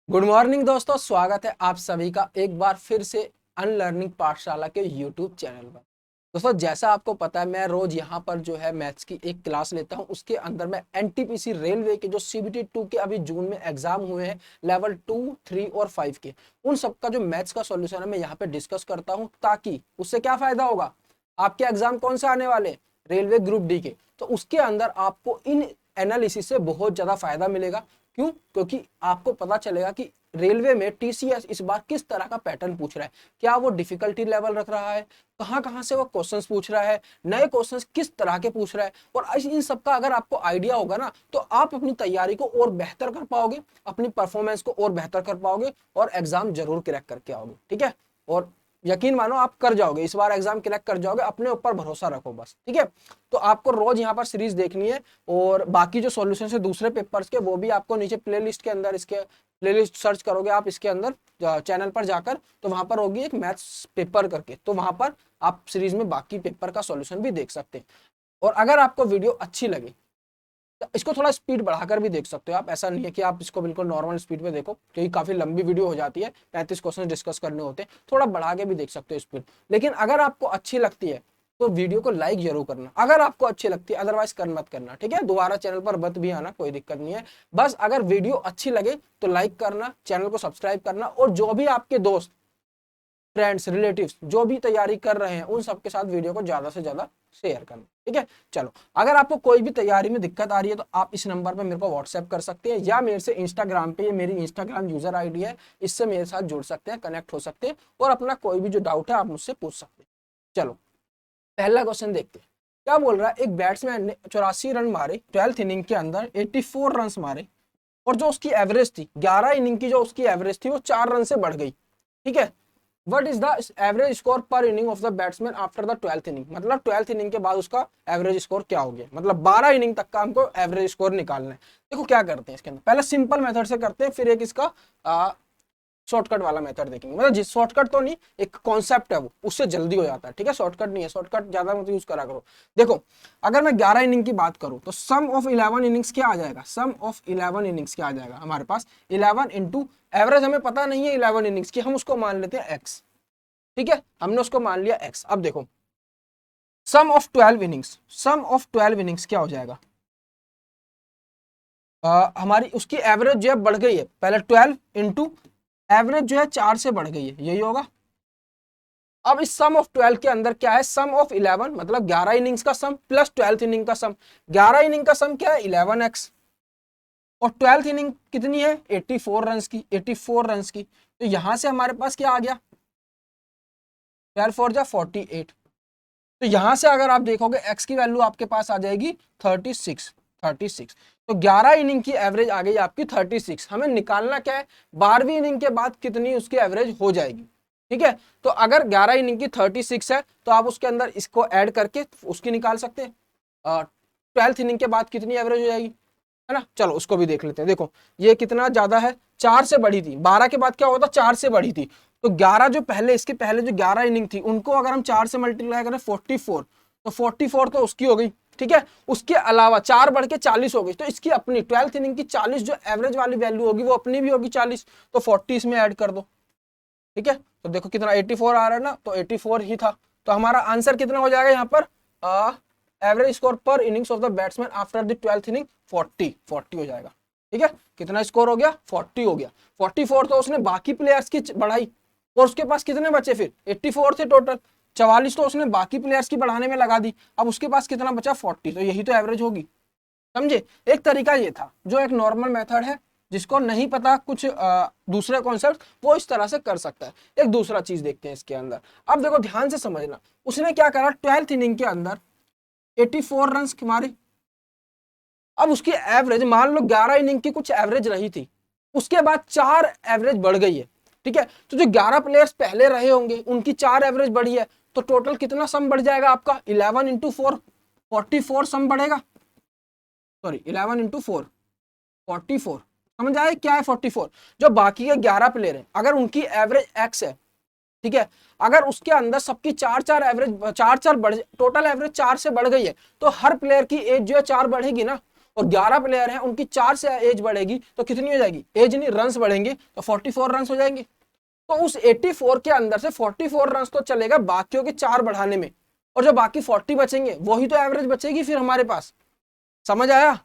Good morning दोस्तों, स्वागत है आप सभी का एक बार फिर से अनलर्निंग पाठशाला के यूट्यूब चैनल पर। दोस्तों, जैसा आपको पता है मैं रोज यहाँ पर जो है मैथ्स की एक क्लास लेता हूँ। उसके अंदर मैं एनटीपीसी रेलवे के जो सीबीटी 2 के अभी जून में एग्जाम हुए हैं लेवल 2, 3 और 5 के, उन सबका जो मैथ्स का सॉल्यूशन है मैं यहाँ पे डिस्कस करता हूँ, ताकि उससे क्या फायदा होगा। आपके एग्जाम कौन से आने वाले, रेलवे ग्रुप डी के, तो उसके अंदर आपको इन एनालिसिस से बहुत ज्यादा फायदा मिलेगा। क्यों? क्योंकि आपको पता चलेगा कि रेलवे में टीसीएस इस बार किस तरह का पैटर्न पूछ रहा है, क्या वो डिफिकल्टी लेवल रख रहा है, कहां कहां से वो क्वेश्चंस पूछ रहा है, नए क्वेश्चंस किस तरह के पूछ रहा है। और इन सब का अगर आपको आइडिया होगा ना, तो आप अपनी तैयारी को और बेहतर कर पाओगे, अपनी परफॉर्मेंस को और बेहतर कर पाओगे और एग्जाम जरूर क्रैक करके आओगे। ठीक है, और यकीन मानो आप कर जाओगे, इस बार एग्जाम क्रैक कर जाओगे, अपने ऊपर भरोसा रखो बस। ठीक है, तो आपको रोज यहाँ पर सीरीज देखनी है, और बाकी जो सॉल्यूशन है दूसरे पेपर्स के वो भी आपको नीचे प्लेलिस्ट के अंदर, इसके प्लेलिस्ट सर्च करोगे आप इसके अंदर चैनल पर जाकर, तो वहां पर होगी एक मैथ्स पेपर करके, तो वहां पर आप सीरीज में बाकी पेपर का सॉल्यूशन भी देख सकते हैं। और अगर आपको वीडियो अच्छी लगे तो इसको थोड़ा स्पीड बढ़ाकर भी देख सकते हो आप। ऐसा नहीं है कि आप इसको बिल्कुल नॉर्मल स्पीड पे देखो, क्योंकि काफी लंबी वीडियो हो जाती है, 35 क्वेश्चन डिस्कस करने होते हैं, थोड़ा बढ़ा के भी देख सकते हो स्पीड। लेकिन अगर आपको अच्छी लगती है तो वीडियो को लाइक जरूर करना, अगर आपको अच्छी लगती है, अदरवाइज कर मत करना। ठीक है, दोबारा चैनल पर मत भी आना, कोई दिक्कत नहीं है। बस अगर वीडियो अच्छी लगे तो लाइक करना, चैनल को सब्सक्राइब करना, और जो भी आपके दोस्त, फ्रेंड्स, रिलेटिव्स जो भी तैयारी कर रहे हैं उन सबके साथ वीडियो को ज्यादा से ज्यादा शेयर करना। ठीक है, चलो, अगर आपको कोई भी तैयारी में दिक्कत आ रही है तो आप इस नंबर पे मेरे को व्हाट्सएप कर सकते हैं, या मेरे से इंस्टाग्राम पे, ये मेरी इंस्टाग्राम यूजर आईडी है, इससे मेरे साथ जुड़ सकते हैं, कनेक्ट हो सकते हैं, और अपना कोई भी जो डाउट है आप मुझसे पूछ सकते हैं। चलो, पहला क्वेश्चन देखते हैं। क्या बोल रहा है, एक बैट्समैन ने 84 रन मारे 12th इनिंग के अंदर, 84 रन मारे, और जो उसकी एवरेज थी 11 इनिंग की, जो उसकी एवरेज थी वो 4 रन से बढ़ गई। ठीक है, what is the average score per inning of the batsman after the 12th inning, मतलब 12th इनिंग के बाद उसका एवरेज स्कोर क्या हो गया, मतलब 12 इनिंग तक का हमको एवरेज स्कोर निकालना है। देखो क्या करते हैं इसके अंदर, पहले सिंपल मेथड से करते हैं, फिर एक इसका शॉर्टकट वाला मेथड देखेंगे। मतलब जिस शॉर्टकट तो नहीं, एक कॉन्सेप्ट है वो, उससे जल्दी हो जाता है। ठीक है, शॉर्टकट नहीं है, शॉर्टकट ज्यादा मत यूज करा करो। देखो, अगर मैं 11 इनिंग की बात करूं तो सम ऑफ 11 इनिंग्स क्या आ जाएगा, सम ऑफ 11 इनिंग्स क्या आ जाएगा हमारे पास, 11 इंटू एवरेज हमें पता नहीं है 11 इनिंग्स की, हम उसको मान लेते हैं एक्स। ठीक है, हमने उसको मान लिया एक्स। अब देखो, sum of 12 innings, sum of 12 innings क्या हो जाएगा, हमारी उसकी एवरेज जो है बढ़ गई है, पहले 12 इंटू एवरेज जो है 4 से बढ़ गई है, यही होगा। अब इस सम ऑफ 12 के अंदर क्या है, सम ऑफ 11 मतलब 11 इनिंग्स का सम प्लस 12th इनिंग का सम, 11 इनिंग का सम क्या है 11x, और 12th इनिंग कितनी है 84 रन की, 84 रन की, तो यहां से हमारे पास क्या आ गया, 12 4 जा 48। तो यहां से अगर आप देखोगे x की वैल्यू आपके पास आ जाएगी 36, 36। तो 11 इनिंग की एवरेज आ गई आपकी 36। हमें निकालना क्या है, 12वीं इनिंग के बाद कितनी उसकी एवरेज हो जाएगी। ठीक है, तो अगर 11 इनिंग की 36 है तो आप उसके अंदर इसको ऐड करके उसकी निकाल सकते हैं, 12th इनिंग के बाद कितनी एवरेज हो जाएगी, है ना। चलो उसको भी देख लेते हैं। देखो ये कितना ज्यादा है, 4 से बढ़ी थी, 12 के बाद क्या होता, 4 से बढ़ी थी, तो 11 जो पहले, इसके पहले जो 11 इनिंग थी उनको अगर हम 4 से मल्टीप्लाई करें 44, तो 44 तो उसकी हो गई। ठीक है, उसके अलावा 4 बढ़ के 40 हो गई, तो इसकी अपनी 12th इनिंग की 40 जो एवरेज वाली वैल्यू होगी वो अपनी भी होगी 40, तो 40 इसमें ऐड कर दो। ठीक है, तो देखो कितना 84 आ रहा है ना, तो 84 ही था, तो हमारा आंसर कितना हो जाएगा यहाँ पर, एवरेज स्कोर पर innings of the batsman after the 12th inning 40 हो जाएगा। ठीक है, कितना स्कोर हो गया, 40 हो गया। 44 तो उसने बाकी प्लेयर्स की बढ़ाई, और उसके पास कितने बचे फिर, 84 थे टोटल, 44 तो उसने बाकी प्लेयर्स की बढ़ाने में लगा दी, अब उसके पास कितना बचा 40, तो यही तो एवरेज होगी। समझे, एक तरीका ये था, जो एक नॉर्मल मेथड है, जिसको नहीं पता कुछ दूसरे कॉन्सेप्ट, वो इस तरह से कर सकता है। एक दूसरा चीज देखते हैं इसके अंदर। अब देखो ध्यान से समझना, उसने क्या करा, 12th इनिंग के अंदर 84 रन मारे। अब उसकी एवरेज मान लो 11 इनिंग की कुछ एवरेज रही थी, उसके बाद 4 एवरेज बढ़ गई है। ठीक है, तो जो 11 प्लेयर्स पहले रहे होंगे उनकी 4 एवरेज बढ़ी है, तो टोटल कितना सम बढ़ जाएगा आपका, 11 इंटू 4, 44 सम बढ़ेगा, सॉरी 11 इंटू 4, 44। समझ आए क्या है 44, जो बाकी के 11 प्लेयर हैं अगर उनकी एवरेज एक्स है, ठीक है, अगर उसके अंदर सबकी 4 एवरेज, 4 बढ़, टोटल एवरेज 4 से बढ़ गई है, तो हर प्लेयर की एज जो है 4 बढ़ेगी ना, और 11 प्लेयर हैं, उनकी 4 से एज बढ़ेगी तो कितनी हो जाएगी, एज नहीं रन्स बढ़ेंगे तो 44 रन्स हो जाएंगे। तो उस 84 के अंदर से 44 रन्स तो चलेगा बाकियों के 4 बढ़ाने में, और जो बाकी 40 बचेंगे वही तो एवरेज बचेगी फिर हमारे पास। समझ आया?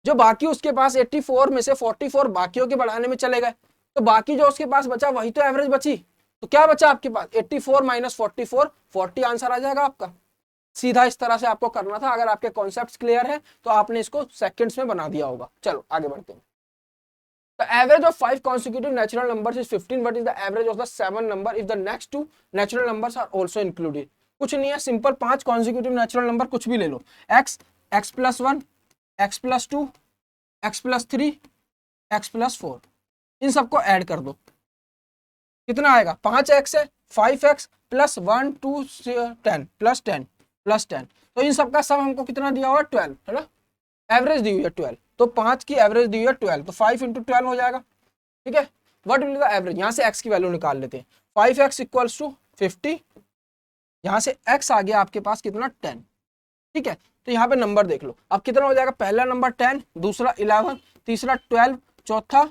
जो बाकी उसके पास 84 में से 44 बाकियों के बढ़ाने में चले गए, तो बाकी जो उसके पास बचा वही तो एवरेज बची। तो क्या बचा आपके पास, 84 माइनस 44, 40 आंसर आ जाएगा आपका। सीधा इस तरह से आपको करना था। अगर आपके कॉन्सेप्ट्स क्लियर है तो आपने इसको सेकंड्स में बना दिया होगा। चलो आगे बढ़ते हैं। The average of 5 consecutive natural numbers is 15. What is the average of the 7 number if the next 2 natural numbers are also included? कुछ नहीं है, सिंपल 5 कॉन्सिक्यूटिव नेचुरल नंबर कुछ भी ले लो, x, x+1, x+2, x+3, x+4, इन सबको add कर दो, कितना आएगा, 5x है, 5x प्लस 1 2 10 प्लस 10 प्लस 10, तो इन सबका सम हमको कितना दिया हुआ है, 12 है ना, एवरेज दी हुई है 12, तो 5 की एवरेज दी हुई है 12, तो 5 × 12 हो जाएगा। ठीक है, what will be the average, यहाँ से x की वैल्यू निकाल लेते हैं, 5x = 50, यहाँ से x आ गया आपके पास कितना, 10। ठीक है, तो यहाँ पे नंबर देख लो, अब कितना हो जाएगा, पहला नंबर 10, दूसरा 11, तीसरा 12, चौथा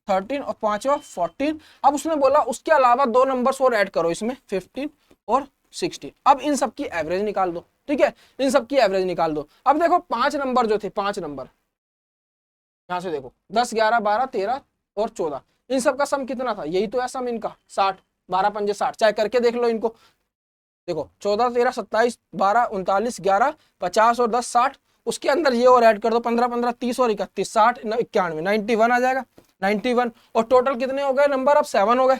13 और पांचवा 14। अब उसने बोला उसके अलावा 2 नंबर्स और ऐड करो इसमें, 15 और 16। अब इन सब की एवरेज निकाल दो। ठीक है, इन सब की एवरेज निकाल दो। अब देखो 5 नंबर जो थे, 5 नंबर यहाँ से देखो, 10 11 12 13 और 14, इन सब का सम कितना था, यही तो है सम इनका, 60, 12 पंजे 60, चाहे करके देख लो इनको, देखो 14 13 27 12 39 11 50 और 10 60, उसके अंदर ये और ऐड कर दो, 15 15 30 और 31 60 91 91 आ जाएगा, 91। और टोटल कितने हो गए नंबर, अब 7 हो गए,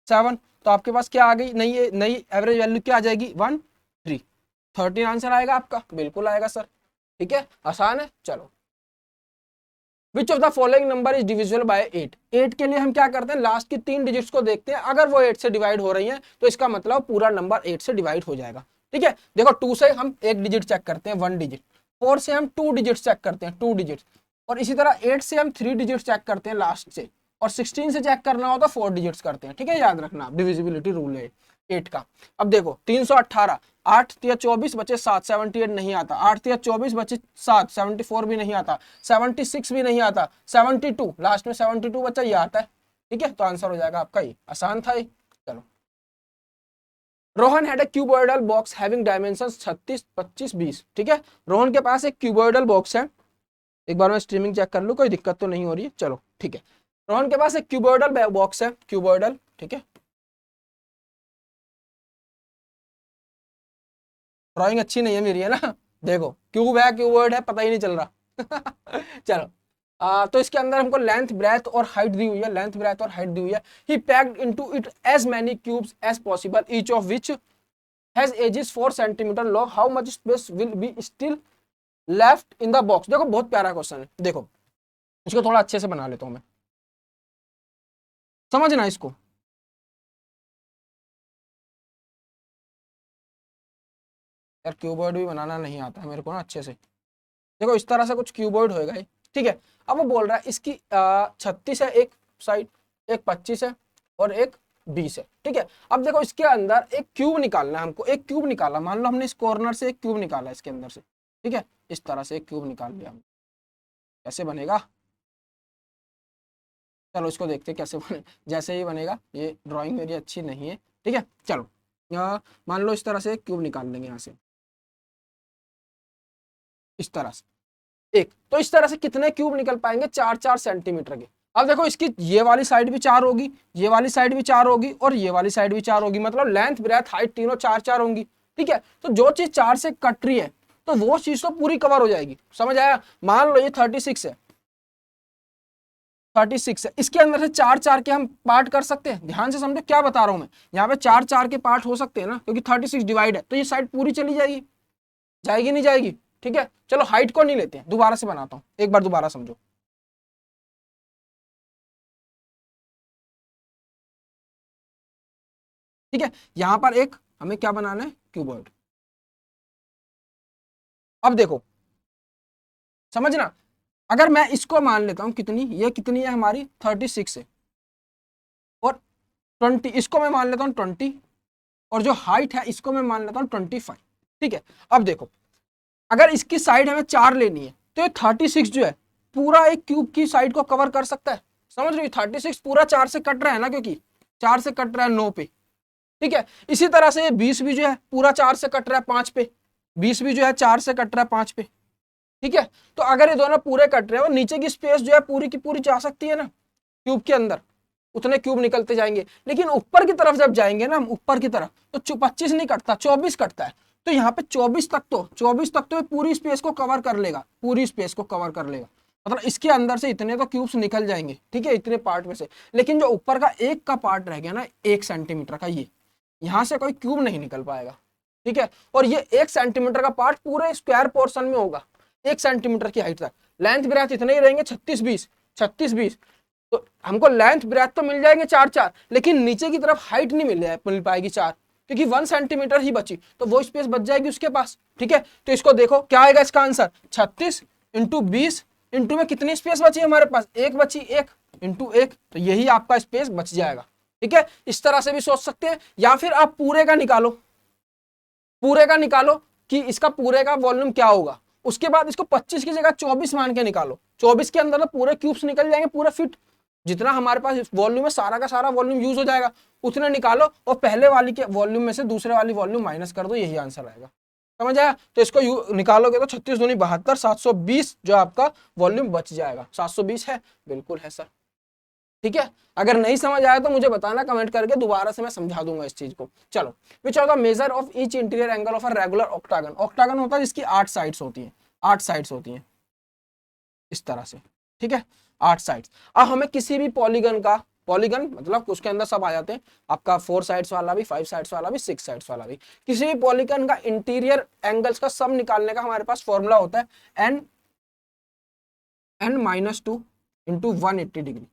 7, तो आपके पास क्या आ गई, नई एवरेज वैल्यू क्या आ जाएगी, 13 आंसर आएगा आपका, बिल्कुल आएगा सर। ठीक है, आसान है। चलो, which of the following number is divisible by 8? 8 के लिए हम क्या करते हैं, लास्ट की 3 डिजिट्स को देखते हैं, अगर वो 8 से डिवाइड हो रही है तो इसका मतलब पूरा नंबर 8 से डिवाइड हो जाएगा। ठीक है, देखो 2 से हम 1 डिजिट चेक करते हैं, 1 डिजिट, 4 से हम 2 डिजिट्स चेक करते हैं, 2 डिजिट्स, और इसी तरह 8 से हम 3 डिजिट्स चेक करते हैं लास्ट से, और 16 से चेक करना हो तो 4 डिजिट्स करते हैं। ठीक है, याद रखना, डिविजिबिलिटी रूल है 8 का। अब देखो 318, 8 × 24 बचे 7, 78 नहीं आता, 8 × 24 बचे 7, 74 भी नहीं आता, 76 भी नहीं आता, 72 लास्ट में 72 बचा, ये आता है। ठीक है, तो आंसर हो जाएगा आपका ये, आसान था ये। चलो, Rohan had a cuboidal box having dimensions 36 25 20। ठीक है, रोहन के पास एक क्यूबॉइडल बॉक्स है, एक बार मैं स्ट्रीमिंग चेक कर लूं, कोई दिक्कत तो नहीं हो रही है। चलो ठीक है, रोहन के पास एक क्यूबॉइडल बॉक्स है, क्यूबॉइडल, ठीक है, ड्राइंग अच्छी नहीं है मेरी, है ना, देखो क्यूब है, क्यूबॉइड है, पता ही नहीं चल रहा। चलो, तो इसके अंदर हमको लेंथ ब्रेथ और हाइट दी हुई है, लेंथ ब्रेथ और हाइट दी हुई है। He packed into it as many cubes as possible, each of which has edges 4 centimetre long, how much space will be still left in the box. देखो बहुत प्यारा क्वेश्चन है, देखो इसको थोड़ा अच्छे से बना लेता हूं मैं, समझना इसको। यार क्यूबॉइड भी बनाना नहीं आता है मेरे को ना अच्छे से, देखो इस तरह से कुछ क्यूबॉइड होएगा ये। ठीक है, अब वो बोल रहा है इसकी 36 है एक साइड, एक 25 है और एक 20 है। ठीक है, अब देखो इसके अंदर एक क्यूब निकालना है हमको, एक क्यूब निकाला, मान लो हमने इस कॉर्नर से एक क्यूब निकाला इसके अंदर से। ठीक है, इस तरह से एक क्यूब निकाल लिया हमने, कैसे बनेगा, चलो इसको देखते कैसे बने, जैसे ही बनेगा, ये ड्राइंग मेरी अच्छी नहीं है। ठीक है, चलो मान लो इस तरह से एक क्यूब निकाल लेंगे यहाँ से, इस तरह से एक, तो इस तरह से कितने क्यूब निकल पाएंगे, 4-4 सेंटीमीटर के। अब देखो इसकी ये वाली साइड भी 4 होगी, ये वाली साइड भी 4 होगी और ये वाली साइड भी 4 होगी, मतलब लेंथ ब्रेथ हाइट तीनों 4-4 होंगी। ठीक है, तो जो चीज 4 से कट रही है तो वो चीज तो पूरी कवर हो जाएगी। समझ आया, मान लो ये 36 है, 36 है, इसके अंदर से 4-4 के हम पार्ट कर सकते हैं, ध्यान से समझो क्या बता रहा हूं मैं, यहाँ पे 4-4 के पार्ट हो सकते हैं ना, क्योंकि 36 डिवाइड है, तो ये साइड पूरी चली जाएगी, जाएगी नहीं जाएगी। ठीक है, चलो हाइट को नहीं लेते हैं, दोबारा से बनाता हूं, एक बार दोबारा समझो। ठीक है, यहां पर एक हमें क्या बनाना है, क्यूबॉइड। अब देखो समझना, अगर मैं इसको मान लेता हूं कितनी, ये कितनी है हमारी 36 है, और 20 इसको मैं मान लेता हूं 20, और जो हाइट है इसको मैं मान लेता हूं 25। ठीक है, अब देखो अगर इसकी साइड हमें 4 लेनी है तो ये 36 जो है पूरा एक क्यूब की साइड को कवर कर सकता है। समझ रहे हो, 36 पूरा 4 से कट रहा है ना, क्योंकि 4 से कट रहा है 9 पे, ठीक है। इसी तरह से ये 20 भी जो है पूरा 4 से कट रहा है 5 पे, 20 भी जो है 4 से कट रहा है 5 पे, ठीक है। तो अगर ये दोनों पूरे कट रहे हैं और नीचे की स्पेस जो है पूरी की पूरी जा सकती है ना क्यूब के अंदर, उतने क्यूब निकलते जाएंगे। लेकिन ऊपर की तरफ जब जाएंगे ना हम ऊपर की तरफ, तो 25 नहीं कटता, 24 कटता है। तो यहाँ पे 24 तक तो ये पूरी स्पेस को कवर कर लेगा, पूरी स्पेस को कवर कर लेगा। मतलब इसके अंदर से इतने तो क्यूब्स निकल जाएंगे, ठीक है, इतने पार्ट में से। लेकिन जो ऊपर का एक का पार्ट रह गया ना 1 सेंटीमीटर का, ये यहाँ से कोई क्यूब नहीं निकल पाएगा, ठीक है। और ये 1 सेंटीमीटर का पार्ट पूरे स्क्वायर पोर्शन में होगा, 1 सेंटीमीटर की हाइट तक। लेंथ ब्रेथ इतने ही रहेंगे 36-20, तो हमको लेंथ ब्रेथ तो मिल जाएंगे 4-4, लेकिन नीचे की तरफ हाइट नहीं मिल पाएगी 4, क्योंकि 1 सेंटीमीटर ही बची, तो वो स्पेस बच जाएगी उसके पास, ठीक है। तो इसको देखो क्या आएगा इसका आंसर, 36 × 20 इंटू में कितनी स्पेस बची हमारे पास, 1 बची, 1 × 1, तो यही आपका स्पेस बच जाएगा, ठीक है। इस तरह से भी सोच सकते हैं, या फिर आप पूरे का निकालो, पूरे का निकालो कि इसका पूरे का वॉल्यूम क्या होगा। उसके बाद इसको 25 की जगह 24 मान के निकालो, 24 के अंदर तो पूरे क्यूब्स निकल जाएंगे, पूरे फिट, जितना हमारे पास वॉल्यूम है सारा का सारा वॉल्यूम यूज हो जाएगा, उतने निकालो और पहले वाली के वॉल्यूम में से दूसरे वाली वॉल्यूम माइनस कर दो, यही आंसर आएगा। समझ आया। तो इसको निकालोगे तो 36 दूनी 72, 720 जो आपका वॉल्यूम बच जाएगा। 720 है, बिल्कुल है सर, ठीक है। अगर नहीं समझ आया तो मुझे बताना कमेंट करके, दोबारा से मैं समझा दूंगा इस चीज को। चलो, which are the measure of each interior angle of a regular octagon. Octagon होता है जिसकी 8 साइड्स होती हैं, 8 साइड्स होती हैं इस तरह से, ठीक है, 8 साइड्स। अब हमें किसी भी पॉलीगन का, पॉलीगन मतलब उसके अंदर सब आ जाते हैं, आपका 4 साइड्स वाला भी, 5 साइड्स वाला भी, 6 साइड्स वाला भी, किसी भी पॉलीगन का इंटीरियर एंगल्स का सम निकालने का हमारे पास फॉर्मूला होता है n-2 × 180 डिग्री,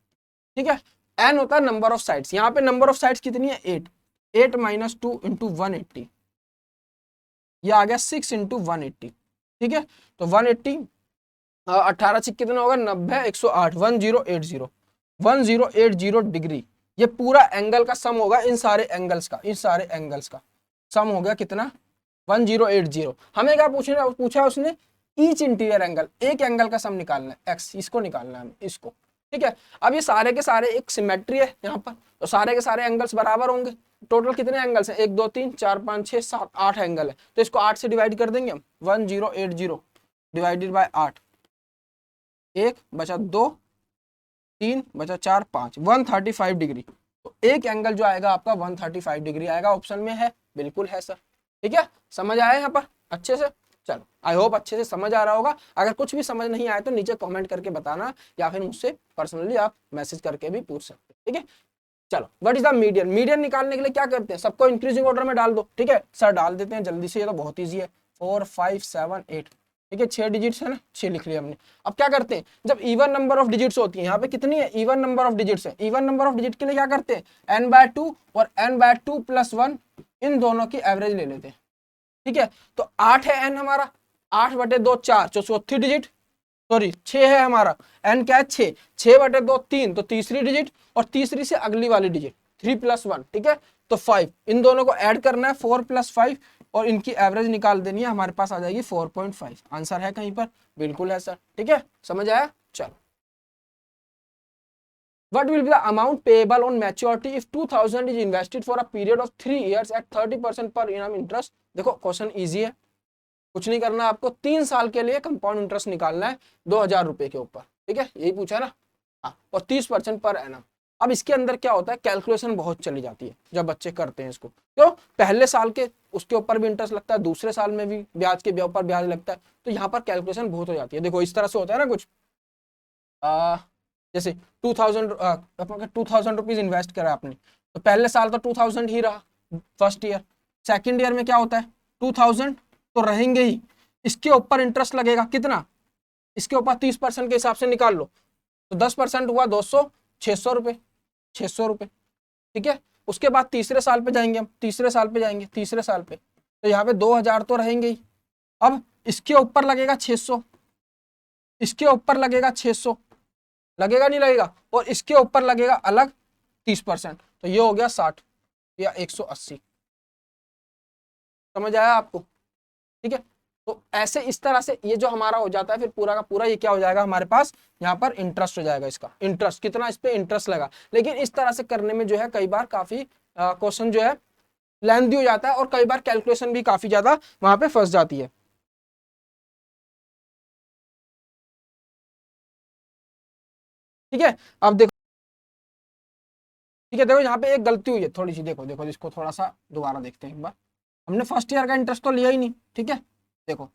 ठीक है। n होता है नंबर ऑफ साइड्स, यहाँ पे नंबर ऑफ साइड्स कितनी है 8, 8 - 2 × 180, ये आ गया 6 × 180, ठीक है। तो 180 18 6 कितना होगा 90, 108, 1080 डिग्री, ये पूरा एंगल का सम होगा, इन सारे एंगल्स का, इन सारे एंगल्स का सम हो गया कितना 1080। हमें क्या पूछा उसने, ईच इंटीरियर एंगल, एक एंगल का सम निकालना है, एक्स, इसको निकालना है इसको, ठीक है। अब ये सारे के सारे एक सिमेट्री है यहाँ पर, तो सारे के सारे एंगल्स बराबर होंगे। टोटल कितने एंगल्स हैं, 1 2 3 4 5 6 7 8 एंगल है, तो इसको 8 से डिवाइड कर देंगे हम, 1080 डिवाइडेड बाय 8, 1 बचा 2, 3 बचा 4 5, 135 डिग्री। तो एक एंगल जो आएगा आपका 135 डिग्री आएगा, ऑप्शन में है, बिल्कुल है सर, ठीक है। समझ आया यहाँ पर अच्छे से। चलो, आई होप अच्छे से समझ आ रहा होगा। अगर कुछ भी समझ नहीं आया तो नीचे कमेंट करके बताना, या फिर मुझसे पर्सनली आप मैसेज करके भी पूछ सकते हैं, ठीक है। चलो, what is the median. Median निकालने के लिए क्या करते हैं, सबको इंक्रीजिंग ऑर्डर में डाल दो, ठीक है। सर डाल देते हैं जल्दी से, ये तो बहुत ईजी है, 4 5 7 8, ठीक है, 6 डिजिट्स है ना, 6 लिख लिया हमने। अब क्या करते हैं, जब इवन नंबर ऑफ डिजिट्स होती है, यहाँ पे कितनी है, इवन नंबर ऑफ डिजिट्स है, इवन नंबर ऑफ डिजिट के लिए क्या करते हैं, n/2 और n/2 + 1, इन दोनों की एवरेज ले लेते हैं, ठीक है। तो 8 है n हमारा, 8/2 4, चौथी डिजिट, सॉरी 6 है हमारा, n क्या है 6, 6/2 3, तो तीसरी डिजिट, और तीसरी से अगली वाली डिजिट 3 + 1, ठीक है। तो 5, इन दोनों को ऐड करना है, 4 + 5, और इनकी एवरेज निकाल देनी है, हमारे पास आ जाएगी 4.5। आंसर है कहीं पर, बिल्कुल है सर, ठीक है, समझ आया। चलो, what will be the amount payable on maturity if 2000 is invested for a period of 3 years at 30% per annum interest। देखो क्वेश्चन इजी है, कुछ नहीं करना आपको, 3 साल के लिए कंपाउंड इंटरेस्ट निकालना है 2000 रुपए के ऊपर, ठीक है, यही पूछा ना, हाँ, और 30% पर एनम। अब इसके अंदर क्या होता है, कैलकुलेशन बहुत चली जाती है जब बच्चे करते हैं इसको, तो पहले साल के उसके ऊपर भी इंटरेस्ट लगता है, दूसरे साल में भी ब्याज के ऊपर ब्याज लगता है, तो यहाँ पर कैलकुलेशन बहुत हो जाती है। देखो इस तरह से होता है ना कुछ, जैसे 2000 रुपीज इन्वेस्ट करा आपने, तो पहले साल तो 2000 ही रहा, फर्स्ट ईयर। सेकंड ईयर में क्या होता है, 2000 तो रहेंगे ही, इसके ऊपर इंटरेस्ट लगेगा कितना, इसके ऊपर 30% के हिसाब से निकाल लो, तो 10% हुआ 200, 600 रुपये, 600 रुपये, ठीक है। उसके बाद तीसरे साल पे जाएंगे हम, तीसरे साल पे, तो यहाँ पे 2000 तो रहेंगे ही। अब इसके ऊपर लगेगा 600, इसके ऊपर लगेगा 600, लगेगा नहीं लगेगा, और इसके ऊपर लगेगा अलग 30%, तो ये हो गया 60 या 180। समझ आया आपको, ठीक है। तो ऐसे इस तरह से ये जो हमारा हो जाता है फिर पूरा का पूरा ये क्या हो जाएगा हमारे पास यहाँ पर इंटरेस्ट हो जाएगा। इसका इंटरेस्ट कितना, इस पे इंटरेस्ट लगा। लेकिन इस तरह से करने में जो है कई बार काफी क्वेश्चन जो है लेंथी हो जाता है और कई बार कैलकुलेशन भी काफी ज्यादा वहां पे फंस जाती है। ठीक है, अब देखो, ठीक है देखो यहाँ पे एक गलती हुई है थोड़ी सी, देखो देखो इसको थोड़ा सा दोबारा देखते हैं एक बार। हमने फर्स्ट ईयर का इंटरेस्ट तो लिया ही नहीं, ठीक है। देखो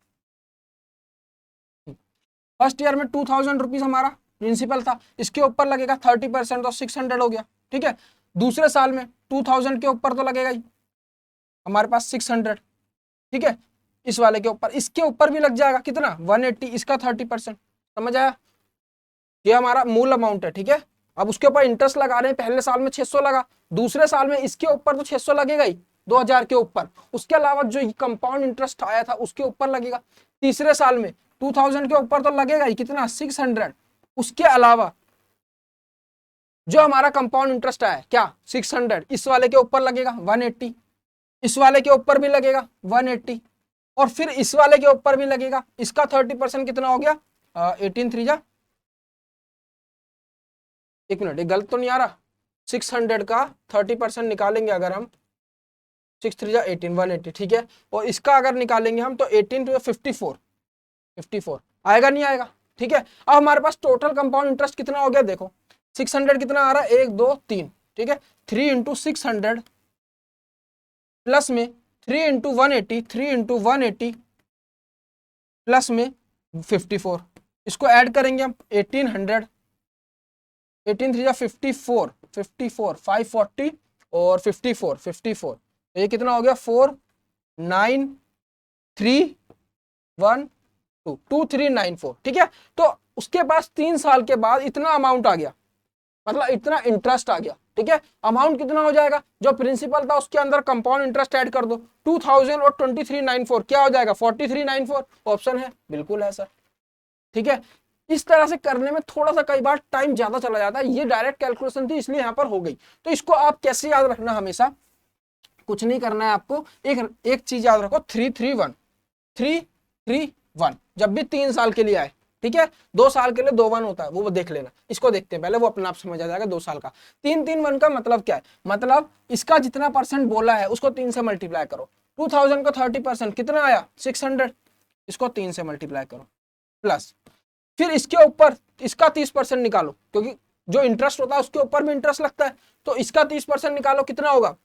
फर्स्ट ईयर में 2000 रुपीज हमारा प्रिंसिपल था, इसके ऊपर लगेगा 30% तो 600 हो गया, ठीक है। दूसरे साल में 2000 के ऊपर तो लगेगा ही हमारे पास 600, ठीक है। इस वाले के ऊपर, इसके ऊपर भी लग जाएगा कितना 180, इसका 30%। समझ आया, ये हमारा मूल अमाउंट है, ठीक है। अब उसके ऊपर इंटरेस्ट लगा रहे हैं, पहले साल में 600 लगा, दूसरे साल में इसके ऊपर तो 600 लगेगा ही 2000 के ऊपर, उसके अलावा जो कंपाउंड इंटरेस्ट आया था उसके ऊपर लगेगा। तीसरे साल में 2000 के ऊपर तो लगेगा ही कितना 600, उसके अलावा जो हमारा कंपाउंड इंटरेस्ट आया क्या 600, इस वाले के ऊपर लगेगा 180, इस वाले के ऊपर भी लगेगा 180, और फिर इस वाले के ऊपर भी लगेगा। इसका 30% कितना हो गया 18 3 जा, एक मिनट, ये गलत तो नहीं आ रहा। 600 का 30% निकालेंगे अगर हम, 6 3 जा 18 180, ठीक है। और इसका अगर निकालेंगे हम तो 18 to 54 आएगा, नहीं आएगा, ठीक है। अब हमारे पास टोटल कंपाउंड इंटरेस्ट कितना हो गया, देखो 600 कितना आ रहा है 1 2 3, ठीक है। 3 इंटू 600 प्लस में 3 इंटू 180, 3 इंटू 180 प्लस में 54, इसको ऐड करेंगे हम 1800, 18 3 जा 54, 54 540 और 54, तो ये कितना हो गया 4 9 3 1 2 2394, ठीक है। तो उसके पास 3 साल के बाद इतना अमाउंट आ गया, मतलब इतना इंटरेस्ट आ गया, ठीक है। अमाउंट कितना हो जाएगा, जो प्रिंसिपल था उसके अंदर कंपाउंड इंटरेस्ट ऐड कर दो, 2000 और 2394 क्या हो जाएगा 4394, ऑप्शन है बिल्कुल है सर, ठीक है। इस तरह से करने में थोड़ा सा कई बार टाइम ज्यादा चला जाता है, ये डायरेक्ट कैलकुलेशन थी इसलिए यहाँ पर हो गई। तो इसको आप कैसे याद रखना, हमेशा कुछ नहीं करना है आपको, एक चीज याद रखो 331 जब भी 3 साल के लिए आए, ठीक है। 2 साल के लिए 2 1 होता है, वो देख लेना, इसको देखते हैं पहले, वो अपने आप समझ आ जाएगा। 2 साल का 3 3 1 का मतलब क्या है, मतलब इसका जितना परसेंट बोला है उसको 3 से मल्टीप्लाई करो। 2000 का 30% कितना आया 600, इसको 3 से मल्टीप्लाई करो, प्लस फिर इसके ऊपर इसका 30% निकालो, क्योंकि जो इंटरेस्ट होता है उसके ऊपर भी इंटरेस्ट लगता है, तो इसका 30% निकालो, कितना होगा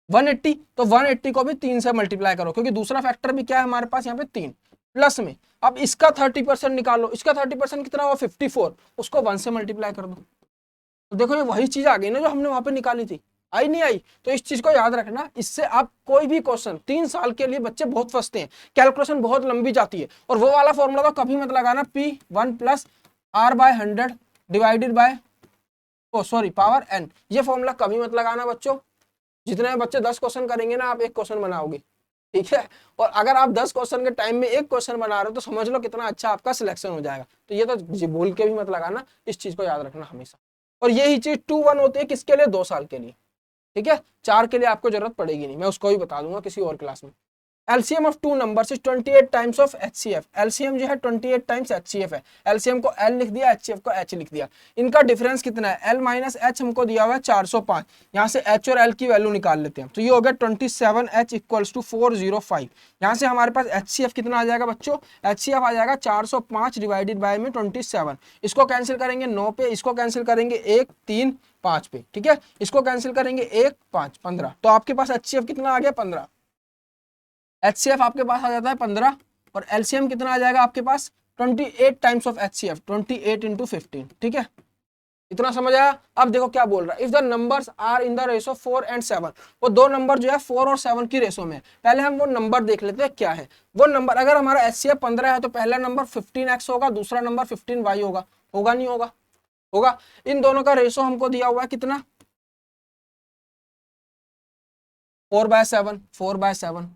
180, तो 180 को भी 3 से मल्टीप्लाई करो, क्योंकि दूसरा फैक्टर भी क्या है हमारे पास यहाँ पे 3, प्लस में अब इसका 30% निकालो, इसका 30% कितना हुआ 54, उसको 1 से मल्टीप्लाई कर दो। तो देखो ये वही चीज आ गई ना जो हमने वहां पे निकाली थी, आई नहीं आई। तो इस चीज को याद रखना, इससे आप कोई भी क्वेश्चन 3 साल के लिए बच्चे बहुत फंसते हैं, कैलकुलेशन बहुत लंबी जाती है, और वो वाला फॉर्मूला तो कभी मत लगाना, P1 plus R/100 divided by power n, ये फॉर्मूला कभी मत लगाना बच्चों। जितने बच्चे 10 क्वेश्चन करेंगे ना, आप एक क्वेश्चन बनाओगे, ठीक है। और अगर आप 10 क्वेश्चन के टाइम में एक क्वेश्चन बना रहे हो तो समझ लो कितना अच्छा आपका सिलेक्शन हो जाएगा। तो ये तो बोल के भी मत लगाना, इस चीज को याद रखना हमेशा। और यही चीज 2 1 होती है किसके लिए 2 साल के लिए, ठीक है। 4 के लिए आपको जरूरत पड़ेगी नहीं, मैं उसको भी बता दूंगा किसी और क्लास में। LCM of two numbers is 28 times of HCF, LCM जो है 28 टाइम्स HCF है। LCM को L लिख दिया, HCF को H लिख दिया। इनका डिफरेंस कितना है, L माइनस H हमको दिया हुआ है 405, यहाँ से H और L की वैल्यू निकाल लेते हैं, तो ये हो गया 27H इक्वल्स टू 405। यहाँ से हमारे पास HCF कितना आ जाएगा बच्चों, HCF आ जाएगा 405 डिवाइडेड बाय में 27, इसको कैंसिल करेंगे 9 पे, इसको कैंसिल करेंगे 1 3 5 पे, ठीक है। इसको कैंसिल करेंगे 1 5 15, तो आपके पास HCF कितना आ गया 15, HCF आपके पास आ जाता है 15, और LCM कितना आ जाएगा आपके पास 28 टाइम्स ऑफ HCF, 28 इंटू 15, ठीक है। इतना समझ आया। अब देखो क्या बोल रहा है, if the numbers are in the ratio 4 and 7, वो दो नंबर जो है 4 और 7 की रेशो में है। पहले हम वो नंबर देख लेते हैं क्या है वो नंबर। अगर हमारा HCF 15 है तो पहला नंबर 15x होगा, दूसरा नंबर 15y होगा, होगा नहीं होगा, होगा। इन दोनों का रेशो हमको दिया हुआ है कितना 4/7, 4/7,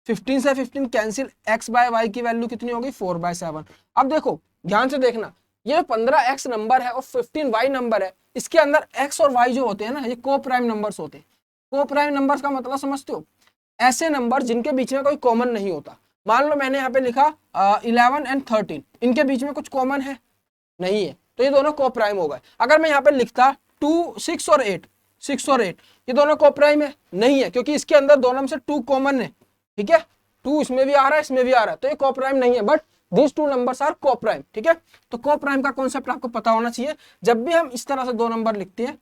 15 से 15 कैंसिल, x/y की वैल्यू कितनी होगी 4/7। अब देखो ध्यान से देखना, ये 15x नंबर है और 15y नंबर है, इसके अंदर x और y जो होते हैं ना, ये को प्राइम नंबर्स होते हैं। को प्राइम नंबर्स का मतलब समझते हो, ऐसे नंबर जिनके बीच में कोई कॉमन नहीं होता। मान लो मैंने यहाँ पे लिखा 11 एंड 13, इनके बीच में कुछ कॉमन है नहीं है, तो ये दोनों कोप्राइम हो गए। अगर मैं यहाँ पे लिखता 2 6 और 8, 6 और 8, ये दोनों कोप्राइम है नहीं है, क्योंकि इसके अंदर दोनों में से 2 कॉमन है। ठीक है, 2 इसमें भी आ रहा है इसमें भी आ रहा है, तो ये कोप्राइम नहीं है, but these two numbers are coprime. ठीक है, तो कोप्राइम का कॉन्सेप्ट आपको पता होना चाहिए। जब भी हम इस तरह से दो नंबर लिखते हैं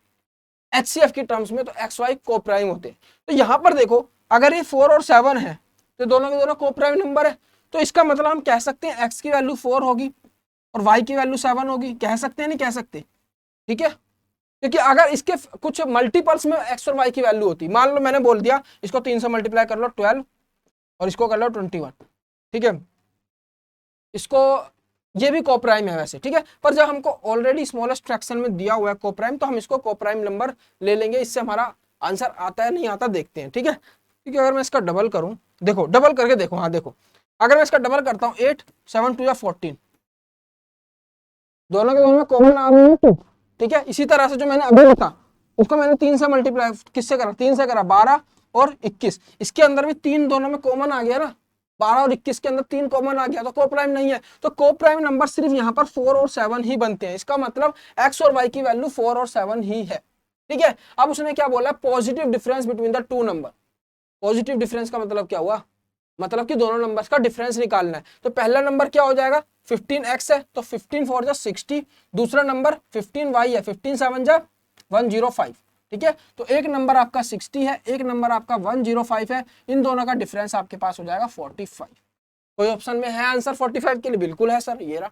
HCF की टर्म्स में, तो XY कोप्राइम होते हैं। तो यहाँ पर देखो, अगर ये 4 और 7 है तो दोनों के दोनों कोप्राइम नंबर है, तो इसका मतलब हम कह सकते हैं X की वैल्यू 4 होगी और Y की वैल्यू 7 होगी। कह सकते हैं नहीं कह सकते? ठीक है, क्योंकि अगर इसके कुछ मल्टीपल्स में X और Y की वैल्यू होती, मान लो मैंने बोल दिया इसको 3 से मल्टीप्लाई कर लो 12 और इसको कर लो 21, ठीक है, इसको, ये भी कोप्राइम है वैसे। ठीक है, पर जब हमको ऑलरेडी स्मॉलेस्ट फ्रैक्शन में दिया हुआ है कोप्राइम, तो हम इसको कोप्राइम नंबर ले लेंगे। इससे हमारा आंसर आता है नहीं आता देखते हैं। ठीक है, क्योंकि अगर मैं इसका डबल करूं, देखो डबल करके देखो, हाँ देखो, अगर मैं इसका डबल करता हूं 8 7 2 या 14, दोनों के दोनों में कॉमन आ रही है 2। ठीक है, इसी तरह से जो मैंने अभी लिखा उसको मैंने 3 से मल्टीप्लाई किससे करा, 3 से करा, 12 और 21, इसके अंदर भी 3 दोनों में कॉमन आ गया ना, 12 और 21 के अंदर 3 कॉमन आ गया, तो कोप्राइम नहीं है। तो कोप्राइम नंबर सिर्फ यहाँ पर 4 और 7 ही बनते हैं। इसका मतलब X और Y की वैल्यू 4 और 7 ही है। ठीक है, अब उसने क्या बोला, positive difference between the two number. Positive difference का मतलब क्या हुआ, मतलब कि दोनों नंबर्स का डिफरेंस निकालना है। तो पहला नंबर क्या हो जाएगा, 15x है तो 15 4 जा 60, दूसरा नंबर 15y है, 15 7 जा 105। ठीक है, तो एक नंबर आपका 60 है, एक नंबर आपका 105 है, इन दोनों का डिफरेंस आपके पास हो जाएगा 45। कोई ऑप्शन में है आंसर 45 के लिए? बिल्कुल है सर, ये रहा,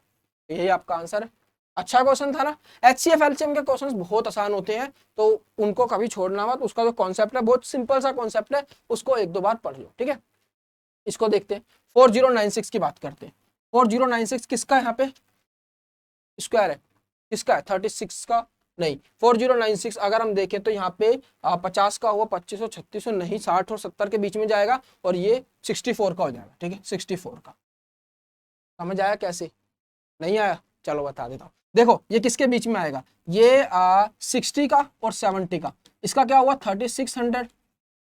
यही आपका आंसर है। अच्छा क्वेश्चन था ना। HCF LCM के क्वेश्चंस बहुत आसान होते हैं, तो उनको कभी छोड़ना मत। उसका जो कॉन्सेप्ट है बहुत सिंपल सा कॉन्सेप्ट है, उसको एक दो बार पढ़ लो। ठीक है, इसको देखते हैं, 4096 की बात करते हैं। 4096 किसका है यहाँ पे, स्क्वायर है, किसका है, 36 का नहीं। 4096 अगर हम देखें तो यहाँ पे 50 का हुआ, 2500 3600 नहीं, 60 और 70 के बीच में जाएगा, और ये 64 का हो जाएगा। ठीक है, 64 का। समझ आया कैसे? नहीं आया? चलो बता देता हूँ। देखो ये किसके बीच में आएगा, ये 60 का और 70 का, इसका क्या हुआ 3600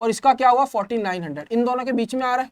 और इसका क्या हुआ 4900, इन दोनों के बीच में आ रहा है,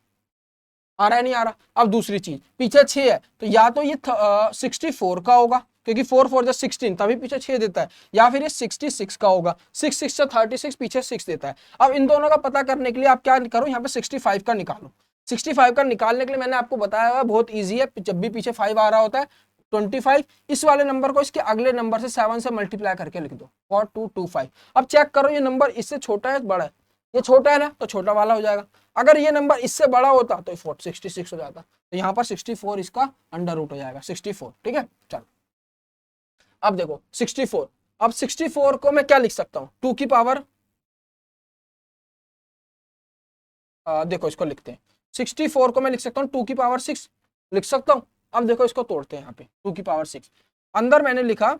आ रहा है नहीं आ रहा? अब दूसरी चीज, पीछे 6 है, तो या तो ये 64 का होगा, क्योंकि 4 4 जा 16, तभी पीछे 6 देता है, या फिर ये 66 का होगा, 6 6 से 36 पीछे 6 देता है। अब इन दोनों का पता करने के लिए आप क्या करो, यहाँ पे 65 का निकालो। 65 का निकालने के लिए मैंने आपको बताया हुआ बहुत ईजी है, जब भी पीछे 5 आ रहा होता है 25, इस वाले नंबर को इसके अगले नंबर से 7 से मल्टीप्लाई करके लिख दो, 4225। अब चेक करो ये नंबर इससे छोटा है बड़ा है, ये छोटा है ना, तो छोटा वाला हो जाएगा। अगर ये नंबर इससे बड़ा होता तो 66 हो जाता, तो यहाँ पर 64 इसका अंडर रूट हो जाएगा 64। ठीक है, चलो अब देखो 64, अब 64 को मैं क्या लिख सकता हूँ, 2 की पावर, देखो इसको लिखते हैं, 64 को मैं लिख सकता हूँ 2 की पावर 6 लिख सकता हूँ। अब देखो इसको तोड़ते हैं, यहाँ पे 2 की पावर 6, अंदर मैंने लिखा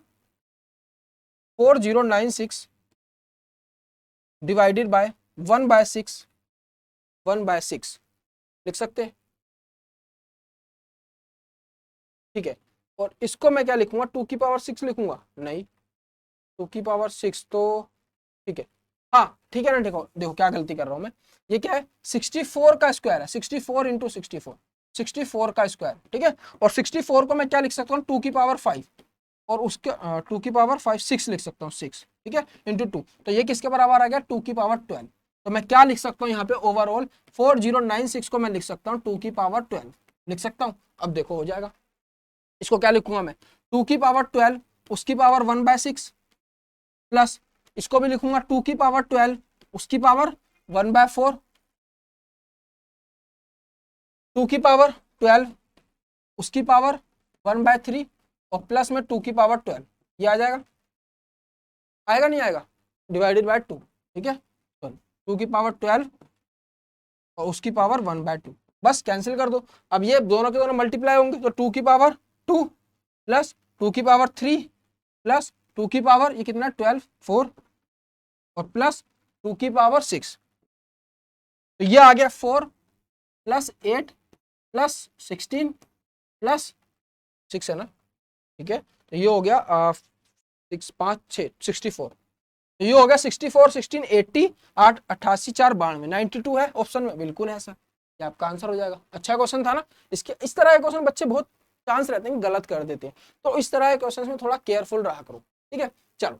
4096 डिवाइडेड बाय 1/6, 1/6 लिख सकते हैं। ठीक है, और इसको मैं क्या लिखूंगा, 2 की पावर 6 लिखूंगा? नहीं, 2 की पावर 6 तो ठीक है, हाँ ठीक है ना। देखो देखो क्या गलती कर रहा हूं मैं, ये क्या है 64 का स्क्वायर है, 64 इंटू 64, 64 का स्क्वायर। ठीक है, और 64 को मैं क्या लिख सकता हूँ, 2 की पावर 5, और उसके 2 की पावर 5 6 लिख सकता हूँ, 6। ठीक है, इंटू 2, तो ये किसके बराबर आ गया, 2 की पावर 12। तो मैं क्या लिख सकता हूँ यहाँ पे, ओवरऑल 4096 को मैं लिख सकता हूँ 2 की पावर 12 लिख सकता हूँ। अब देखो हो जाएगा, इसको क्या लिखूंगा मैं, 2 की पावर 12 उसकी पावर 1/6 प्लस इसको भी लिखूंगा 2 की पावर 12 उसकी पावर 1/4, 2 की पावर 12 उसकी पावर 1/3 और प्लस में 2 की पावर 12, ये आ जाएगा, आएगा नहीं आएगा, डिवाइडेड बाय 2। ठीक है, 2 की पावर 12 और उसकी पावर 1/2, बस कैंसिल कर दो। अब ये दोनों के दोनों मल्टीप्लाई होंगे, तो 2 की पावर 2 प्लस 2 की पावर 3 प्लस 2 की पावर ये कितना 12 4 और प्लस 2 की पावर 6, तो ये आ गया 4 प्लस 8 प्लस 16 प्लस 6 है ना। ठीक है, तो ये हो गया 6 5 6 64, तो ये हो गया 64, 16, 80, 8, 88, 4, 92, 92 है ऑप्शन में, बिल्कुल है सर, ये आपका आंसर हो जाएगा। अच्छा क्वेश्चन था ना। इसके इस तरह के क्वेश्चन बच्चे बहुत चांस रहते हैं गलत कर देते हैं, तो इस तरह के क्वेश्चन में थोड़ा केयरफुल रहा करो, ठीक है। चलो,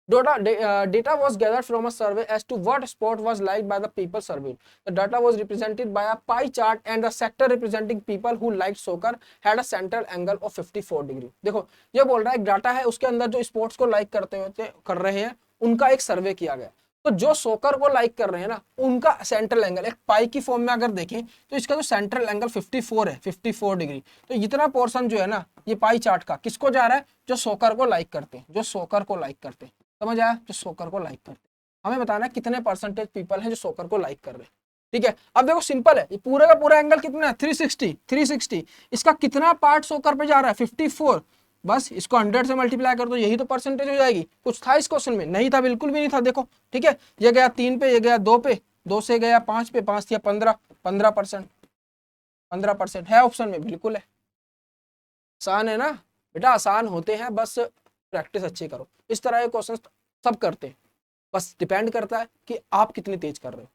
data was gathered from a survey as to what sport was liked by the people surveyed. The data was represented by a pie chart and the sector representing people who liked soccer had a central angle of 54 degree. देखो ये बोल रहा है एक data है, उसके अंदर जो स्पोर्ट्स को लाइक कर रहे हैं उनका एक सर्वे किया गया। तो जो सोकर को लाइक कर रहे हैं ना उनका सेंट्रल एंगल एक पाई की फॉर्म में अगर देखें तो इसका जो सेंट्रल एंगल 54 है, 54 डिग्री। तो इतना पोर्शन जो है ना ये पाई चार्ट का किसको जा रहा है, जो सोकर को लाइक करते हैं, जो सोकर को लाइक करते हैं, समझ आया, जो सोकर को लाइक करते हैं। हमें बताना है कितने परसेंटेज पीपल हैं जो सोकर को लाइक कर रहे हैं, ठीक है। अब देखो सिंपल है, ये पूरे का पूरा एंगल कितना है 360, 360, इसका कितना पार्ट सोकर पे जा रहा है 54, बस इसको 100 से मल्टीप्लाई कर दो, यही तो परसेंटेज हो जाएगी। कुछ था इस क्वेश्चन में? नहीं था, बिल्कुल भी नहीं था। देखो ठीक है, ये गया 3 पे, ये गया 2 पे, 2 से गया 5 पे, 5 या 15, 15%, 15% है ऑप्शन में, बिल्कुल है। आसान है ना बेटा, आसान होते हैं, बस प्रैक्टिस अच्छी करो। इस तरह के क्वेश्चन सब करते हैं, बस डिपेंड करता है कि आप कितनी तेज कर रहे हो,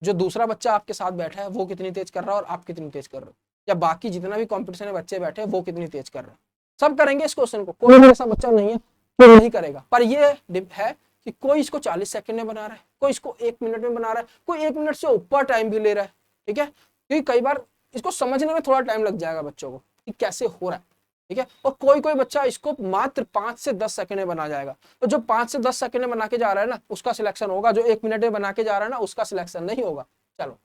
जो दूसरा बच्चा आपके साथ बैठा है वो कितनी तेज कर रहा है और आप कितनी तेज कर रहे हो, या बाकी जितना भी कंपटीशन में बच्चे बैठे हैं वो कितनी तेज कर रहे हैं। सब करेंगे इस क्वेश्चन को, कोई भी ऐसा बच्चा नहीं है जो नहीं करेगा। पर ये है कि कोई इसको 40 सेकंड में बना रहा है, कोई इसको 1 मिनट में बना रहा है, कोई 1 मिनट से ऊपर टाइम भी ले रहा है, ठीक है। क्योंकि कई बार इसको समझने में थोड़ा टाइम लग जाएगा बच्चों को कि कैसे हो रहा है, ठीक है। और कोई कोई बच्चा इसको मात्र 5 से 10 सेकंड में बना जाएगा। तो जो 5 से 10 सेकंड में बना के जा रहा है ना उसका सिलेक्शन होगा, जो 1 मिनट में बना के जा रहा है ना उसका सिलेक्शन नहीं होगा। चलो,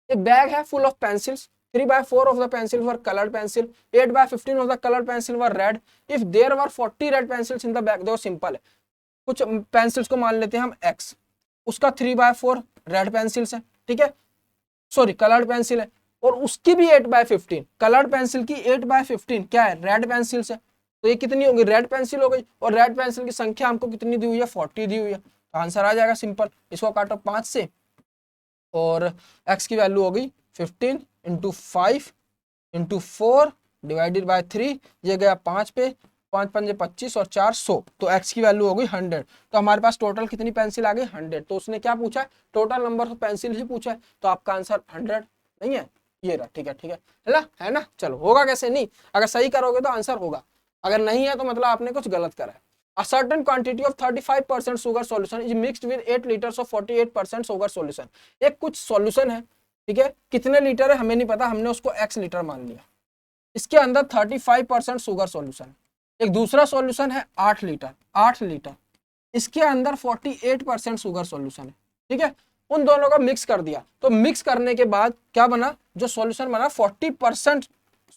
एक बैग है full of pencils, 3/4 of the pencils were colored pencil, 8/15 of the colored pencil were red. If there were 40 red pencils in the bag, देखो सिंपल है, कुछ पेंसिल्स को मान लेते हैं हम x, उसका 3/4 रेड पेंसिल्स है, ठीक है, सॉरी कलर्ड पेंसिल है, और उसकी भी 8/15, कलर्ड पेंसिल की 8/15 क्या है, रेड पेंसिल्स है। तो ये कितनी होगी, रेड पेंसिल हो गई, और रेड पेंसिल की संख्या हमको कितनी दी हुई है, 40 दी हुई है। तो आंसर आ जाएगा सिंपल, इसको काटो 5 से, और x की वैल्यू हो गई 15 इंटू 5 इंटू 4 डिवाइडेड बाय 3, ये गया 5 पे, 5 पंजे 25 और 4 100, तो x की वैल्यू हो गई 100। तो हमारे पास टोटल कितनी पेंसिल आ गई 100। तो उसने क्या पूछा है, टोटल नंबर ऑफ पेंसिल ही पूछा है, तो आपका आंसर 100 नहीं है, ये रहा, ठीक है, ठीक है ना। चलो, होगा कैसे, नहीं, अगर सही करोगे तो आंसर होगा, अगर नहीं है तो मतलब आपने कुछ गलत करा है। A certain quantity of 35% sugar solution is mixed with 8 liters of 48% sugar solution. एक कुछ सॉल्यूशन है, ठीक है, कितने लीटर है हमें नहीं पता, हमने उसको x लीटर मान लिया। इसके अंदर 35% शुगर सॉल्यूशन, एक दूसरा सॉल्यूशन है 8 लीटर, 8 लीटर, इसके अंदर 48% शुगर सॉल्यूशन है, ठीक है। उन दोनों को मिक्स कर दिया, तो मिक्स करने के बाद क्या बना, जो सॉल्यूशन बना 40%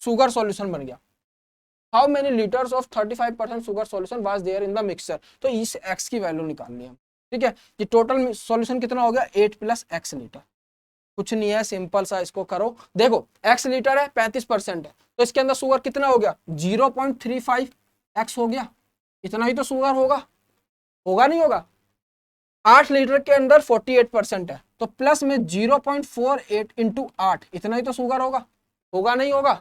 शुगर सॉल्यूशन बन गया। How many liters of 35% sugar solution was there in the mixture? तो इस x की वैल्यू निकालनी है, ठीक है। ये टोटल सॉल्यूशन कितना हो गया 8 + x लीटर, कुछ नहीं है, सिंपल सा इसको करो। देखो x लीटर है, 35% है, तो इसके अंदर शुगर कितना हो गया 0.35 x हो गया, इतना ही तो शुगर होगा, होगा नहीं होगा। 8 लीटर के अंदर 48% है, तो प्लस में 0.48 इंटू 8, इतना ही तो शुगर होगा, होगा नहीं होगा,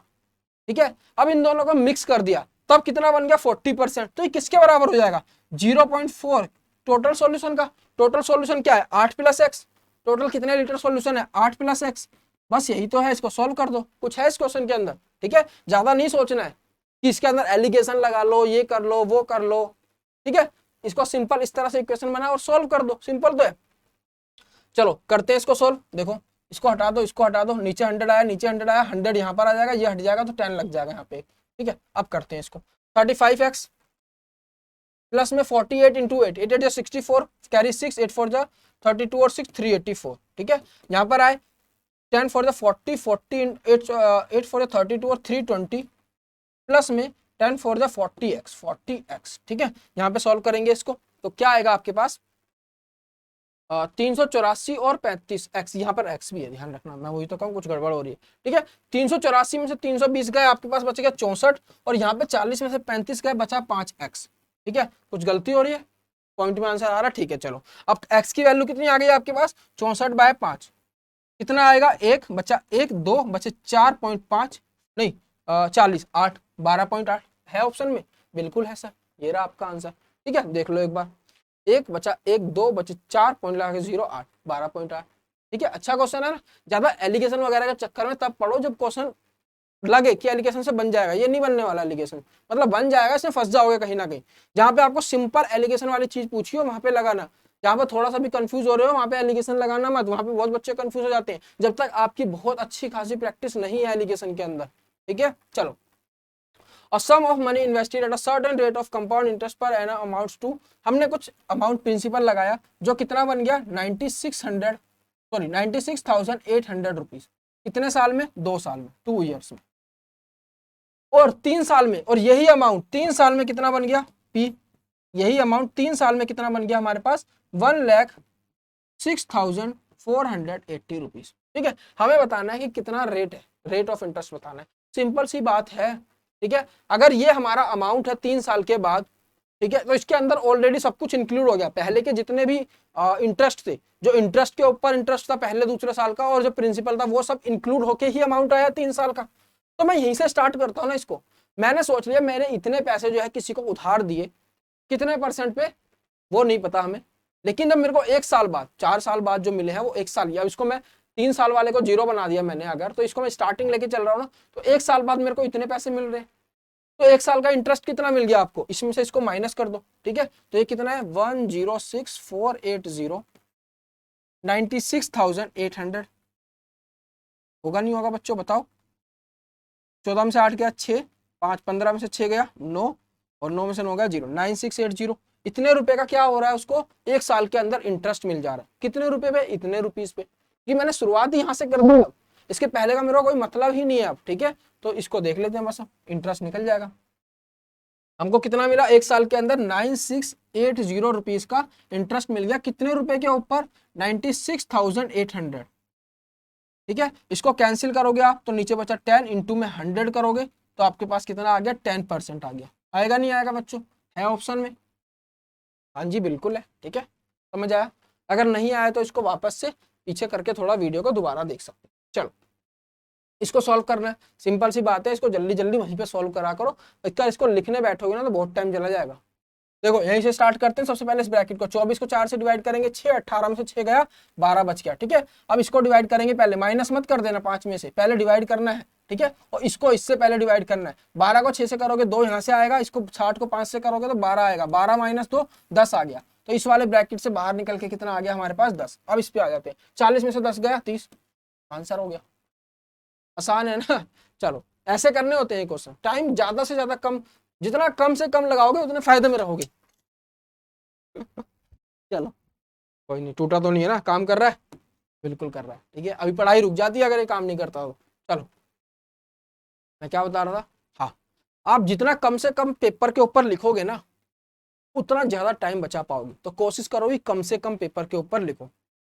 ठीक है। अब इन दोनों को मिक्स कर दिया, तब कितना बन गया 40%, तो ये किसके बराबर हो जाएगा 0.4 टोटल सॉल्यूशन का। टोटल सॉल्यूशन क्या है 8 + x, टोटल कितने लीटर सॉल्यूशन है 8 + x, बस यही तो है, इसको सॉल्व कर दो। कुछ है इस क्वेश्चन के अंदर, ठीक है, ज्यादा नहीं सोचना है कि इसके अंदर एलिगेशन लगा लो, ये कर लो, वो कर लो, ठीक है। इसको सिंपल इस तरह से इक्वेशन बनाओ और सॉल्व कर दो, सिंपल तो है। चलो करते हैं इसको सॉल्व। देखो इसको हटा दो, इसको हटा दो, नीचे 100 आया, नीचे 100 आया, 100 यहाँ पर आ जाएगा, ये हट जाएगा तो 10 लग जाएगा यहाँ पे, ठीक है। अब करते हैं इसको, 35x प्लस में 48 इंटू 8, 8 8 64, कैरी 6, 8 4 32 और 6 384, ठीक है। यहाँ पर आए 10 4 40, 40 8 4 32 और 320 प्लस में 10 4 40x, 40x, ठीक है। यहाँ पे सॉल्व करेंगे इसको, तो क्या आएगा आपके पास 384 और 35x, यहाँ पर x भी है, ध्यान रखना, मैं वही तो कहूँ कुछ गड़बड़ हो रही है, ठीक है। 384 में से 320 गए, आपके पास बचेगा 64, और यहाँ पे 40 में से 35 गए, बचा 5x, ठीक है। कुछ गलती हो रही है, पॉइंट में आंसर आ रहा है, ठीक है। चलो अब x की वैल्यू कितनी आ गई आपके पास 64/5, कितना आएगा 1 बचा 1 2 बचे 4.5 नहीं 40 8 12.8 है ऑप्शन में, बिल्कुल है सर, ये रहा आपका आंसर, ठीक है। देख लो एक बार, एक बचा, एक दो बचे, 4 पॉइंट लगा के 0 8 12.8। ठीक है, अच्छा क्वेश्चन है ना। ज्यादा एलिगेशन वगैरह के चक्कर में तब पढ़ो जब क्वेश्चन लगे कि एलिगेशन से बन जाएगा, ये नहीं बनने वाला एलिगेशन, मतलब बन जाएगा इसमें फंस जाओगे कहीं ना कहीं। जहां पे आपको सिंपल एलिगेशन वाली चीज पूछी हो वहां पे लगाना, जहां पे थोड़ा सा भी कंफ्यूज हो रहे हो वहां पे एलिगेशन लगाना मत, वहां पे बहुत बच्चे कंफ्यूज हो जाते हैं जब तक आपकी बहुत अच्छी खासी प्रैक्टिस नहीं है एलिगेशन के अंदर। ठीक है, चलो। A sum of money invested at a certain rate of compound interest per annum amounts to, हमने कुछ अमाउंट प्रिंसिपल लगाया जो कितना बन गया 96,800 रुपीज। कितने साल में? 2 साल में, 2 ईयर्स में। और 3 साल में, और यही अमाउंट 3 साल में कितना बन गया पी, यही अमाउंट 3 साल में कितना बन गया हमारे पास 1,06,480 रुपीज। ठीक है, हमें बताना है कि कितना रेट है, रेट ऑफ इंटरेस्ट बताना है, सिंपल सी बात है। ठीक है, अगर ये हमारा अमाउंट है 3 साल के बाद, ठीक है, तो इसके अंदर ऑलरेडी सब कुछ इंक्लूड हो गया, पहले के जितने भी इंटरेस्ट थे, जो इंटरेस्ट के ऊपर इंटरेस्ट था पहले दूसरे साल का, और जो प्रिंसिपल था वो सब इंक्लूड होके ही अमाउंट आया 3 साल का। तो मैं यहीं से स्टार्ट करता हूँ ना इसको। मैंने सोच लिया मैंने इतने पैसे जो है किसी को उधार दिए, कितने परसेंट पे वो नहीं पता हमें, लेकिन जब मेरे को 1 साल बाद, 4 साल बाद जो मिले हैं वो 1 साल, या इसको मैं 3 साल वाले को 0 बना दिया मैंने अगर, तो इसको मैं स्टार्टिंग लेके चल रहा हूँ ना, तो 1 साल बाद मेरे को इतने पैसे मिल रहे हैं, तो 1 साल का इंटरेस्ट कितना मिल गया आपको, इसमें से इसको माइनस कर दो। ठीक है, तो ये कितना है 106,480, 96,800। होगा नहीं होगा बच्चों बताओ? 14 में से 8 गया 6, 5 15 में से 6 गया 9, और 9 में से 9 गया 0, 9680। इतने रुपए का क्या हो रहा है उसको 1 साल के अंदर इंटरेस्ट मिल जा रहा है। कितने रुपए पे? इतने रुपीस पे। कि मैंने शुरुआत ही यहाँ से कर दी, इसके पहले का मेरा कोई मतलब ही नहीं है अब। ठीक है, तो इसको देख लेते हैं, बस इंटरेस्ट निकल जाएगा। हमको कितना मिला 1 साल के अंदर 9680 रुपीज का इंटरेस्ट मिल गया, कितने रुपए के ऊपर 96,800। ठीक है, इसको कैंसिल करोगे आप तो नीचे बचा 10 इंटू में 100 करोगे तो आपके पास कितना आ गया 10% आ गया। आएगा नहीं आएगा बच्चों? है ऑप्शन में? हाँ जी बिल्कुल है। ठीक है, समझ आया? अगर नहीं आया तो इसको वापस से पीछे करके थोड़ा वीडियो को दोबारा देख सकते हैं। चलो, इसको सॉल्व करना है, सिंपल सी बात है, इसको जल्दी जल्दी वहीं पे सॉल्व करा करो। इसको लिखने बैठोगे ना तो बहुत टाइम चला जाएगा। देखो यहीं से स्टार्ट करते हैं। सबसे पहले इस ब्रैकेट को 24 को 4 से डिवाइड करेंगे 6, 18 में से 6 गया 12 बच गया। ठीक है, अब इसको डिवाइड करेंगे, पहले माइनस मत कर देना 5 में से, पहले डिवाइड करना है। ठीक है, और इसको इससे पहले डिवाइड करना है। 12 को 6 से करोगे 2 यहाँ से आएगा, इसको 60 को 5 से करोगे तो 12 आएगा, 12 माइनस 2 10 आ गया। तो इस वाले ब्रैकेट से बाहर निकल के कितना आ गया हमारे पास 10। अब इस पे आ जाते हैं, 40 में से 10 गया 30, आंसर हो गया। आसान है ना? चलो, ऐसे करने होते हैं क्वेश्चन। टाइम ज्यादा से ज्यादा कम, जितना कम से कम लगाओगे उतने फायदे में रहोगे। चलो, कोई नहीं, टूटा तो नहीं है ना? काम कर रहा है? बिल्कुल कर रहा है। ठीक है, अभी पढ़ाई रुक जाती है अगर ये काम नहीं करता तो। चलो, मैं क्या बता रहा था? हाँ, आप जितना कम से कम पेपर के ऊपर लिखोगे ना उतना ज्यादा टाइम बचा पाओगे। तो कोशिश करो कि कम से कम पेपर के ऊपर लिखो,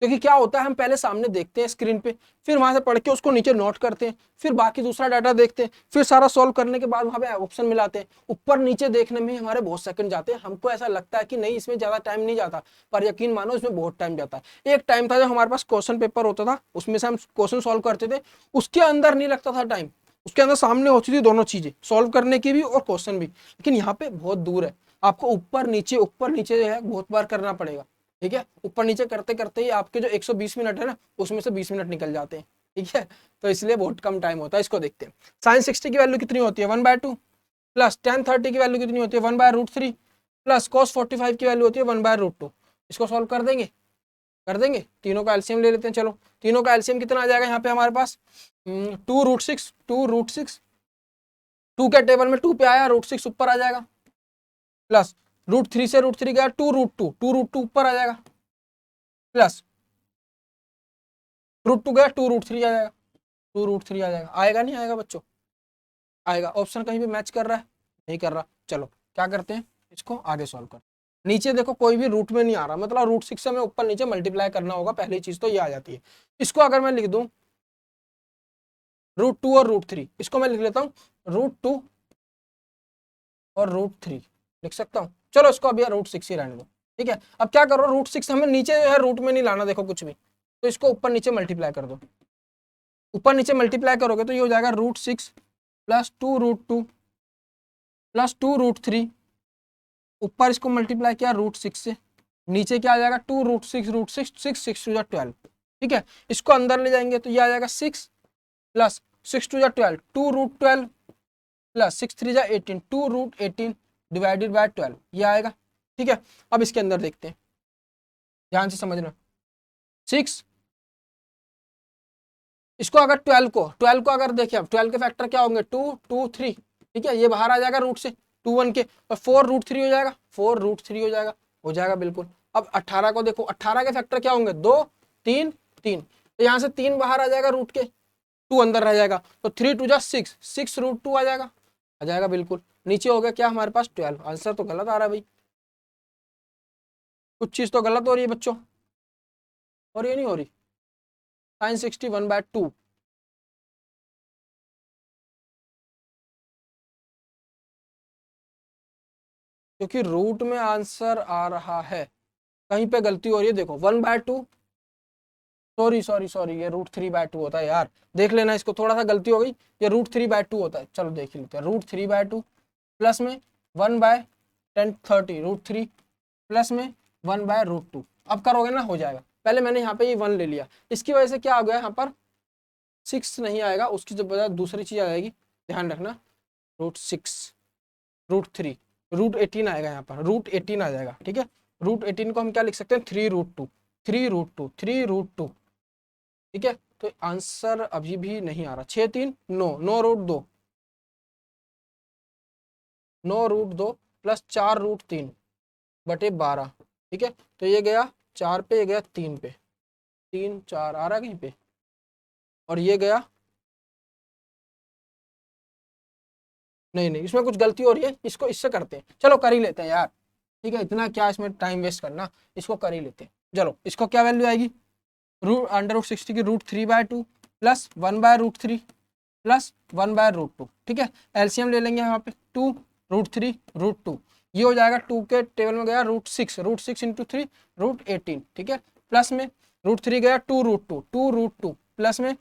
क्योंकि क्या होता है हम पहले सामने देखते हैं स्क्रीन पे, फिर वहां से पढ़ के उसको नीचे नोट करते हैं, फिर बाकी दूसरा डाटा देखते हैं, फिर सारा सॉल्व करने के बाद वहां पे ऑप्शन मिलाते हैं, ऊपर नीचे देखने में हमारे बहुत सेकंड जाते हैं। हमको ऐसा लगता है कि नहीं इसमें ज्यादा टाइम नहीं जाता, पर यकीन मानो इसमें बहुत टाइम जाता है। एक टाइम था जब हमारे पास क्वेश्चन पेपर होता था, उसमें से हम क्वेश्चन सॉल्व करते थे, उसके अंदर नहीं लगता था टाइम, उसके अंदर सामने होती थी दोनों चीजें, सॉल्व करने की भी और क्वेश्चन भी। लेकिन यहाँ पे बहुत दूर है, आपको ऊपर नीचे जो है बहुत बार करना पड़ेगा। ठीक है, ऊपर नीचे करते करते ही आपके जो 120 मिनट है ना उसमें से 20 मिनट निकल जाते हैं। ठीक है, तो इसलिए बहुत कम टाइम होता है। इसको देखते हैं, साइन 60 की वैल्यू कितनी होती है 1/2, प्लस tan 30 की वैल्यू कितनी होती है 1/√3, प्लस cos 45 की वैल्यू होती है 1/√2। इसको सॉल्व कर देंगे? कर देंगे। तीनों का एलसीएम ले लेते हैं। चलो, तीनों का एलसीएम कितना आ जाएगा यहाँ पे हमारे पास 2√6, 2 के टेबल में 2 पे आया, √6 ऊपर आ जाएगा, प्लस √3 से √3 गया 2√2, 2√2 ऊपर आ जाएगा, प्लस √2 गया 2√3 आ जाएगा, 2√3 आ जाएगा। आएगा नहीं आएगा बच्चों? आएगा। ऑप्शन कहीं भी मैच कर रहा है? नहीं कर रहा। चलो क्या करते हैं, इसको आगे सॉल्व कर। नीचे देखो कोई भी रूट में नहीं आ रहा, मतलब √6 से हमें ऊपर नीचे मल्टीप्लाई करना होगा, पहली चीज तो ये आ जाती है। इसको अगर मैं लिख दूं √2 और √3, इसको मैं लिख लेता हूँ √2 और √3 लिख सकता हूँ। चलो इसको अभी √6 ही रहने दो। ठीक है, अब क्या करो √6 हमें नीचे जो है रूट में नहीं लाना, देखो कुछ भी, तो इसको ऊपर नीचे मल्टीप्लाई कर दो। ऊपर नीचे मल्टीप्लाई करोगे तो ये हो जाएगा √6 प्लस 2√2 प्लस 2√3, ऊपर इसको मल्टीप्लाई किया √6 से, नीचे क्या आ जाएगा 2√6 √6 6 6 टू 12, ठीक है। इसको अंदर ले जाएंगे तो ये आ जाएगा 6 plus 6 to 12 2√12 plus 6 3 18 2√18 divided by 12 ये आएगा, ठीक है। अब इसके अंदर देखते हैं, ध्यान से समझना। 6 इसको अगर 12 को अगर देखें, अब 12 के फैक्टर क्या होंगे 2 2 3, ठीक है। ये बाहर आ जाएगा रूट से 2 1 के, और 4√3 हो जाएगा, 4√3 हो जाएगा बिल्कुल। अब 18 को देखो, 18 के फैक्टर क्या होंगे 2 3 3, तो यहाँ से 3 बाहर आ जाएगा रूट के, 2 अंदर रह जाएगा, तो 3 2 6 6√2 आ जाएगा बिल्कुल। नीचे हो गया क्या हमारे पास 12। आंसर तो गलत आ रहा है भाई, कुछ चीज तो गलत हो रही है बच्चों, और ये नहीं हो रही। sin 61/2, क्योंकि रूट में आंसर आ रहा है, कहीं पे गलती हो रही है। देखो 1/2, सॉरी ये √3/2 होता है यार, देख लेना इसको, थोड़ा सा गलती हो गई, ये √3/2 होता है। चलो देख लेते हैं, √3/2 प्लस में 1/1030 √3 प्लस में 1/√2। अब करोगे ना हो जाएगा। पहले मैंने यहाँ पे ये 1 ले लिया, इसकी वजह से क्या हो गया, यहाँ पर 6 नहीं आएगा, उसकी जब दूसरी चीज आ जाएगी, ध्यान रखना, √6 √3 √18 आएगा, यहाँ पर √18 आ जाएगा, ठीक है। √18 को हम क्या लिख सकते हैं 3√2 3√2 3√2, ठीक है। तो आंसर अभी भी नहीं आ रहा। 6 3 9 9√2 9√2 प्लस 4√3 बटे 12, ठीक है। तो ये गया 4 पे, ये गया 3 पे, 3 4 आ रहा है कहीं पे, और ये गया नहीं, इसमें कुछ गलती हो रही है, इसको इससे करते हैं, चलो कर ही लेते हैं यार, ठीक है। इतना क्या इसमें टाइम वेस्ट करना, इसको कर ही लेते हैं। चलो इसको क्या वैल्यू आएगी, √60 की √3/2 प्लस 1/√3 प्लस 1/√2, ठीक है। एलसीएम ले लेंगे यहाँ पे 2 √3 √2, ये हो जाएगा 2 के टेबल में गया √6 इंटू 3 √18, ठीक है। प्लस में √3 गया 2√2 प्लस में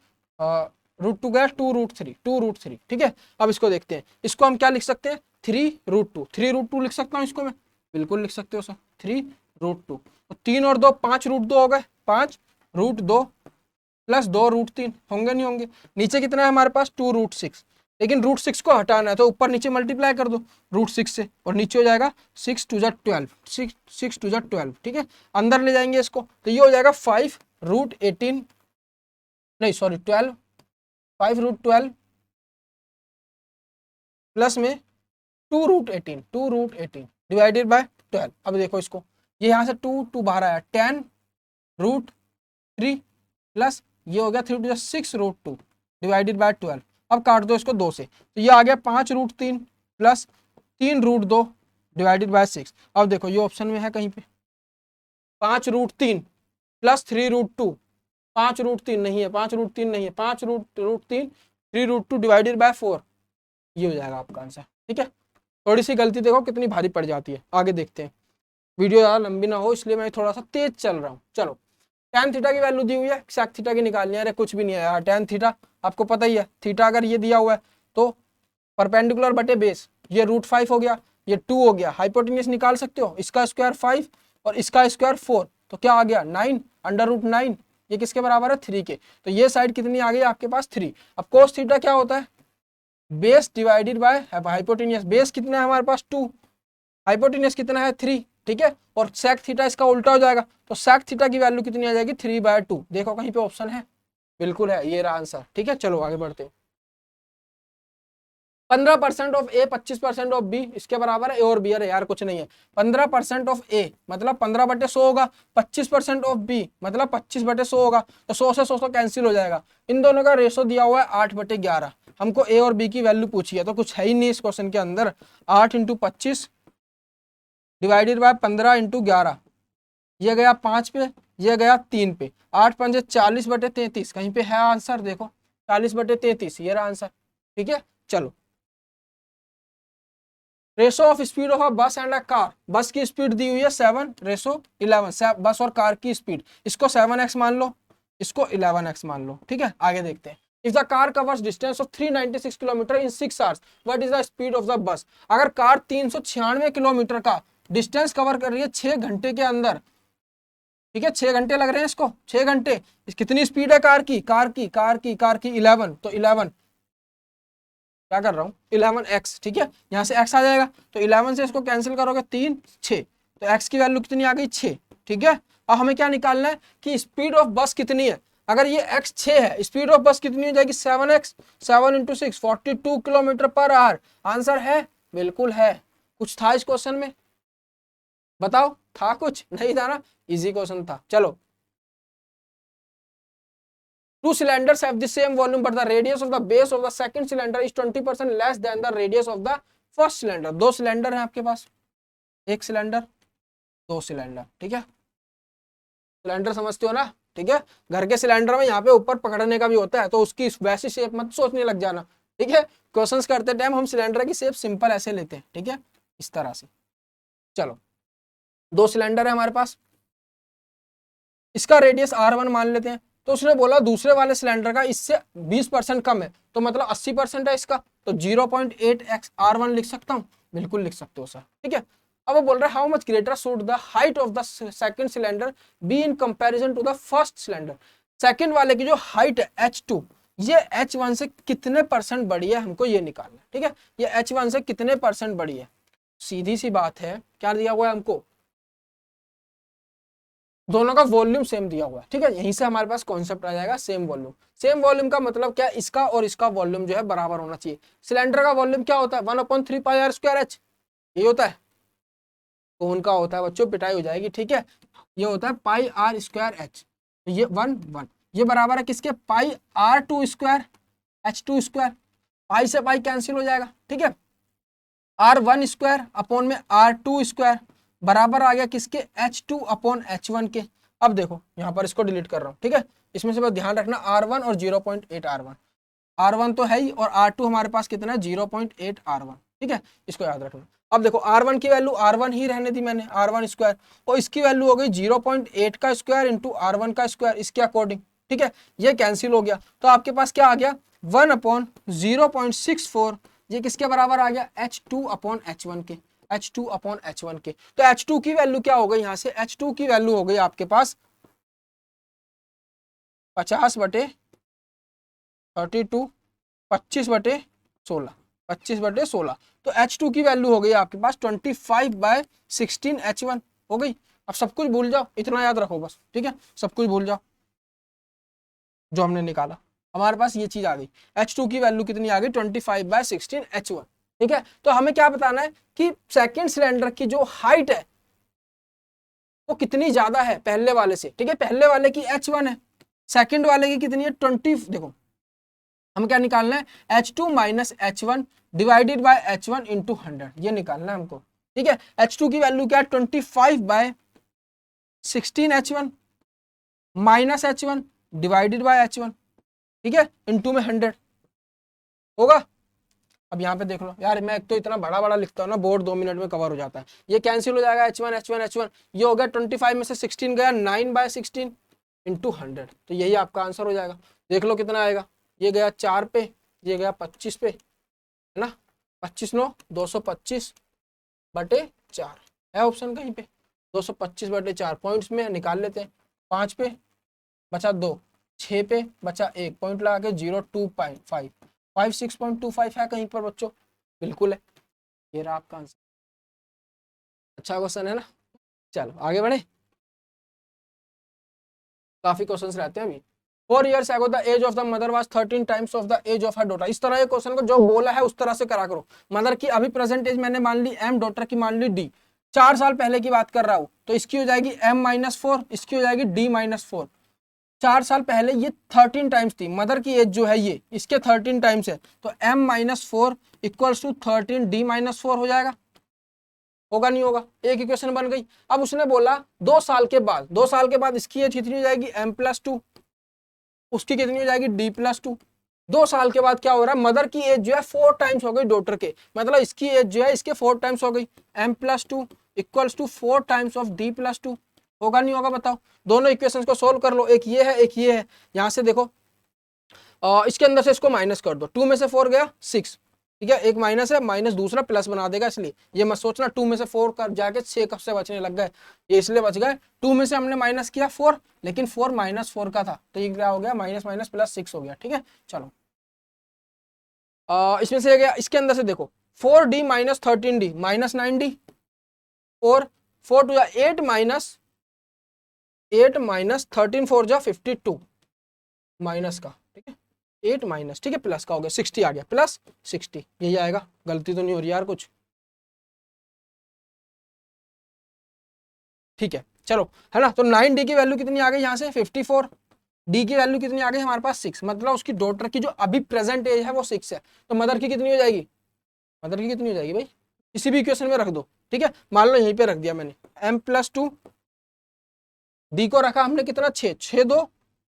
√2 गया 2√3, ठीक है। अब इसको देखते हैं, इसको हम क्या लिख सकते हैं 3√2 लिख सकता हूँ इसको मैं, बिल्कुल लिख सकते हो सर 3√2, 3 और 2 5√2 हो गए, 5√2 प्लस 2√3 होंगे नहीं होंगे। नीचे कितना है हमारे पास 2√6, लेकिन √6 को हटाना है तो ऊपर नीचे मल्टीप्लाई कर दो √6 से, और नीचे हो जाएगा 6 2 12 6 2 12, ठीक है। अंदर ले जाएंगे इसको तो ये हो जाएगा 5√18 नहीं सॉरी 12 5√12 प्लस में 2√18 डिवाइडेड बाय 12। अब देखो इसको, ये यहाँ से 2 बाहर आया 10√3 प्लस ये हो गया 3 2 6√2 डिवाइडेड बाय 12। अब काट दो इसको 2 से, तो ये आ गया 5√3 प्लस 3√2 डिवाइडेड बाय 6। अब देखो ये ऑप्शन में है कहीं पे 5√3 प्लस 3√2, 5√3 नहीं है 5√3 3√2 डिवाइडेड बाय 4, ये हो जाएगा आपका आंसर, ठीक है। थोड़ी सी गलती देखो कितनी भारी पड़ जाती है। आगे देखते हैं, वीडियो ज़्यादा लंबी ना हो इसलिए मैं थोड़ा सा तेज चल रहा हूँ। चलो tan थीटा की वैल्यू दी हुई है, sec थीटा की निकालनी है। अरे कुछ भी नहीं है यार, tan थीटा आपको पता ही है, थीटा अगर ये दिया हुआ है तो परपेंडिकुलर बटे बेस, ये √5 हो गया, ये 2 हो गया, हाइपोटेन्यूज निकाल सकते हो, इसका स्क्वायर 5 और इसका स्क्वायर 4, तो क्या आ गया 9 √9, ये किसके बराबर है 3 के। तो ये साइड कितनी आ गई आपके पास 3। अब cos थीटा क्या होता है base divided by hypotenuse, base कितना है हमारे पास 2, हाइपोटेन्यूज कितना है 3, ठीक है। और sec थीटा इसका उल्टा हो जाएगा, तो sec थीटा की वैल्यू कितनी आ जाएगी 3/2। देखो कहीं पे ऑप्शन है, बिल्कुल है, ये रहा आंसर, ठीक है। चलो आगे बढ़ते हैं। 15% ऑफ ए 25% ऑफ बी इसके बराबर है ए और बी। अरे यार कुछ नहीं है, 15% ऑफ ए मतलब 15/100 होगा, 25% ऑफ बी मतलब 25/100 होगा, तो 100 से 100 कैंसिल हो जाएगा। इन दोनों का रेशो दिया हुआ है 8/11। हमको ए और बी की वैल्यू पूछी है, तो कुछ है ही नहीं इस क्वेश्चन के अंदर। 8 × 25 डिवाइडेड बाय 15 × 11, ये गया 5 पे, ये गया 3 पे, 8 5 40/33, कहीं पे है आंसर, देखो 40/33, ये रहा आंसर, ठीक है। चलो ratio of speed of a बस एंड अ कार, बस की स्पीड दी हुई है 7:11, बस और कार की स्पीड, इसको 7x मान लो, इसको 11x मान लो, ठीक है। आगे देखते हैं। If the car covers distance of 396 kilometre in 6 hours, what is the speed of the bus. अगर कार 396 किलोमीटर का डिस्टेंस कवर कर रही है 6 घंटे के अंदर, ठीक है, 6 घंटे लग रहे हैं इसको, 6 घंटे। कितनी स्पीड है कार की, कार की 11, तो 11 क्या कर रहा हूँ 11x, ठीक है, यहाँ से x आ जाएगा, तो 11 से इसको कैंसिल करोगे 3 6, तो x की वैल्यू कितनी आ गई 6, ठीक है। अब हमें क्या निकालना है कि स्पीड ऑफ बस कितनी है। अगर ये x 6 है, स्पीड ऑफ बस कितनी हो जाएगी 7x, 7 into 6 42 kilometre per hour. Answer है, बिल्कुल है। कुछ था इस क्वेश्चन में, बताओ, था कुछ, नहीं था ना, इजी क्वेश्चन था। चलो, two cylinders have the same volume but the radius of the base of the second cylinder is 20% less than the radius of the first cylinder। दो सिलेंडर हैं आपके पास, एक सिलेंडर, दो सिलेंडर, ठीक है। सिलेंडर समझते हो ना, ठीक है। घर के सिलेंडर में यहाँ पे ऊपर पकड़ने का भी होता है, तो उसकी वैसी शेप मत सोचने लग जाना, ठीक है। क्वेश्चंस करते टाइम हम सिलेंडर की शेप सिंपल ऐसे लेते हैं, ठीक है, इस तरह से। चलो, दो सिलेंडर है हमारे पास, इसका रेडियस R1 मान लेते हैं। तो उसने बोला दूसरे वाले सिलेंडर का इससे 20% कम है, तो मतलब 80% है इसका, तो 0.8x R1 लिख सकता हूँ, बिल्कुल लिख सकते हो सर, ठीक है। अब वो बोल रहा है how much greater should the height of the second cylinder be in comparison to the first cylinder. Second वाले की जो हाइट है H2, ये H1 से कितने परसेंट बड़ी है, हमको ये निकालना है, ठीक है। ये H1 से कितने परसेंट बड़ी है, सीधी सी बात है, क्या दिया हुआ है हमको, दोनों का वॉल्यूम सेम दिया हुआ है, ठीक है। यहीं से हमारे पास कॉन्सेप्ट आ जाएगा सेम वॉल्यूम। सेम वॉल्यूम का मतलब क्या, इसका और इसका वॉल्यूम जो है बराबर होना चाहिए। सिलेंडर का वॉल्यूम क्या होता है 1/3 पाई आर स्क्वायर एच, ये होता है, कौन का होता है बच्चों, पिटाई हो जाएगी, ठीक है। ये होता है पाई आर स्क्वायर एच, ये 1 ये बराबर है किसके, पाई R2 स्क्वायर H2 स्क्वायर, पाई से पाई कैंसिल हो जाएगा, ठीक है। R1 स्क्वायर अपॉन में R2 स्क्वायर बराबर आ गया किसके, H2 अपॉन H1 के। अब देखो यहाँ पर इसको डिलीट कर रहा हूँ, ठीक है। इसमें से बस ध्यान रखना R1 और 0.8 R1, R1 तो है ही, और R2 हमारे पास कितना है 0.8 R1, ठीक है, इसको याद रखना। अब देखो R1 की वैल्यू R1 ही रहने दी मैंने, R1 स्क्वायर, और इसकी वैल्यू हो गई 0.8 का स्क्वायर इंटू R1 का स्क्वायर, इसके अकॉर्डिंग, ठीक है। ये कैंसिल हो गया, तो आपके पास क्या आ गया 1/0.64, ये किसके बराबर आ गया, H2 अपॉन H1 के, H2 अपॉन H1 के। तो H2 की वैल्यू क्या हो गई, यहाँ से H2 की वैल्यू हो गई आपके पास 50/32, 25/16, 25/16। तो H2 की वैल्यू हो गई आपके पास 25/16 H1 हो गई। अब सब कुछ भूल जाओ, इतना याद रखो बस, ठीक है, सब कुछ भूल जाओ जो हमने निकाला। हमारे पास ये चीज आ गई, H2 की वैल्यू कितनी आ गई 25/16 H1, ठीक है। तो हमें क्या बताना है कि सेकंड सिलेंडर की जो हाइट है वो कितनी ज्यादा है पहले वाले से, ठीक है। पहले वाले की H1 है, सेकंड वाले की कितनी है 20। देखो हम क्या निकालना है, H2 minus H1 divided by H1 into 100, ये निकालना है हमको, ठीक है। H2 की वैल्यू क्या है 25/16 H1 minus H1 divided by H1, ठीक है, इंटू में 100 होगा। अब यहाँ पे देख लो यार, मैं एक तो इतना बड़ा बड़ा लिखता हूँ ना, बोर्ड 2 मिनट में कवर हो जाता है। ये कैंसिल हो जाएगा H1 H1 H1, ये हो गया 25 में से 16 गया 9/16 इंटू 100, तो यही आपका आंसर हो जाएगा। देख लो कितना आएगा, ये गया 4 पे, ये गया 25 पे, है ना, 25×9 225/4 है ऑप्शन कहीं पे, 225/4 पॉइंट्स में निकाल लेते हैं। 5 पे बचा 2, 6 पे बचा 1 पॉइंट लगा के 0.25, 56.25 है कहीं पर बच्चों, बिल्कुल है, ये रहा आपका आंसर। अच्छा क्वेश्चन है ना, चलो आगे बढ़े, काफी क्वेश्चंस रहते हैं अभी। 4 years ago the age of the mother was 13 times of the age of her daughter। इस तरह ये क्वेश्चन को जो बोला है उस तरह से करा करो। मदर की अभी प्रेजेंट एज मैंने मान ली M, डॉटर की मान ली D, 4 साल पहले की बात कर रहा हूँ, तो इसकी हो जाएगी M-4, इसकी हो जाएगी D-4। 4 साल पहले ये 13 टाइम्स थी, मदर की एज जो है ये इसके 13 टाइम्स है, तो M-4 इक्वल्स टू 13 D-4 हो जाएगा, होगा नहीं होगा, एक इक्वेशन बन गई। अब उसने बोला 2 साल के बाद, 2 साल के बाद इसकी एज कितनी हो जाएगी M+2, उसकी कितनी हो जाएगी D+2। 2 साल के बाद क्या हो रहा है, मदर की एज जो है 4 टाइम्स हो गई डॉटर के, मतलब इसकी एज जो है इसके 4 टाइम्स हो गई, M+2 equals to 4 times of D+2, होगा नहीं होगा बताओ। दोनों इक्वेशंस को सोल्व कर लो, एक ये है एक ये है। यहाँ से देखो इसके अंदर से इसको माइनस कर दो, 2 में से 4 गया 6, ठीक है, एक माइनस है, माइनस दूसरा प्लस बना देगा, इसलिए ये मत सोचना 2 में से 4 कर जाके 6 कब से बचने लग गए, ये इसलिए बच गए 2 में से हमने माइनस किया 4, लेकिन 4 माइनस 4 का था, तो ये क्या हो गया माइनस माइनस प्लस 6 हो गया। ठीक है, चलो इसमें से गया, इसके अंदर से देखो 4d minus 13d minus 9d, और 4 टू 8 माइनस 8 माइनस 13 4 जा 52 माइनस का, ठीक है 8 माइनस, ठीक है प्लस का हो गया 60 आ गया, प्लस 60 यही आएगा, गलती तो नहीं हो रही यार कुछ। ठीक है चलो, है ना, तो 9d की वैल्यू कितनी आ गई यहाँ से 54, डी की वैल्यू कितनी आ गई हमारे पास 6, मतलब उसकी डॉटर की जो अभी प्रेजेंट एज है वो 6 है, तो मदर की कितनी हो जाएगी, मदर की कितनी हो जाएगी भाई, किसी भी इक्वेशन में रख दो। ठीक है, मान लो यहीं पे रख दिया मैंने m+2, डी को रखा हमने कितना 6, 6 2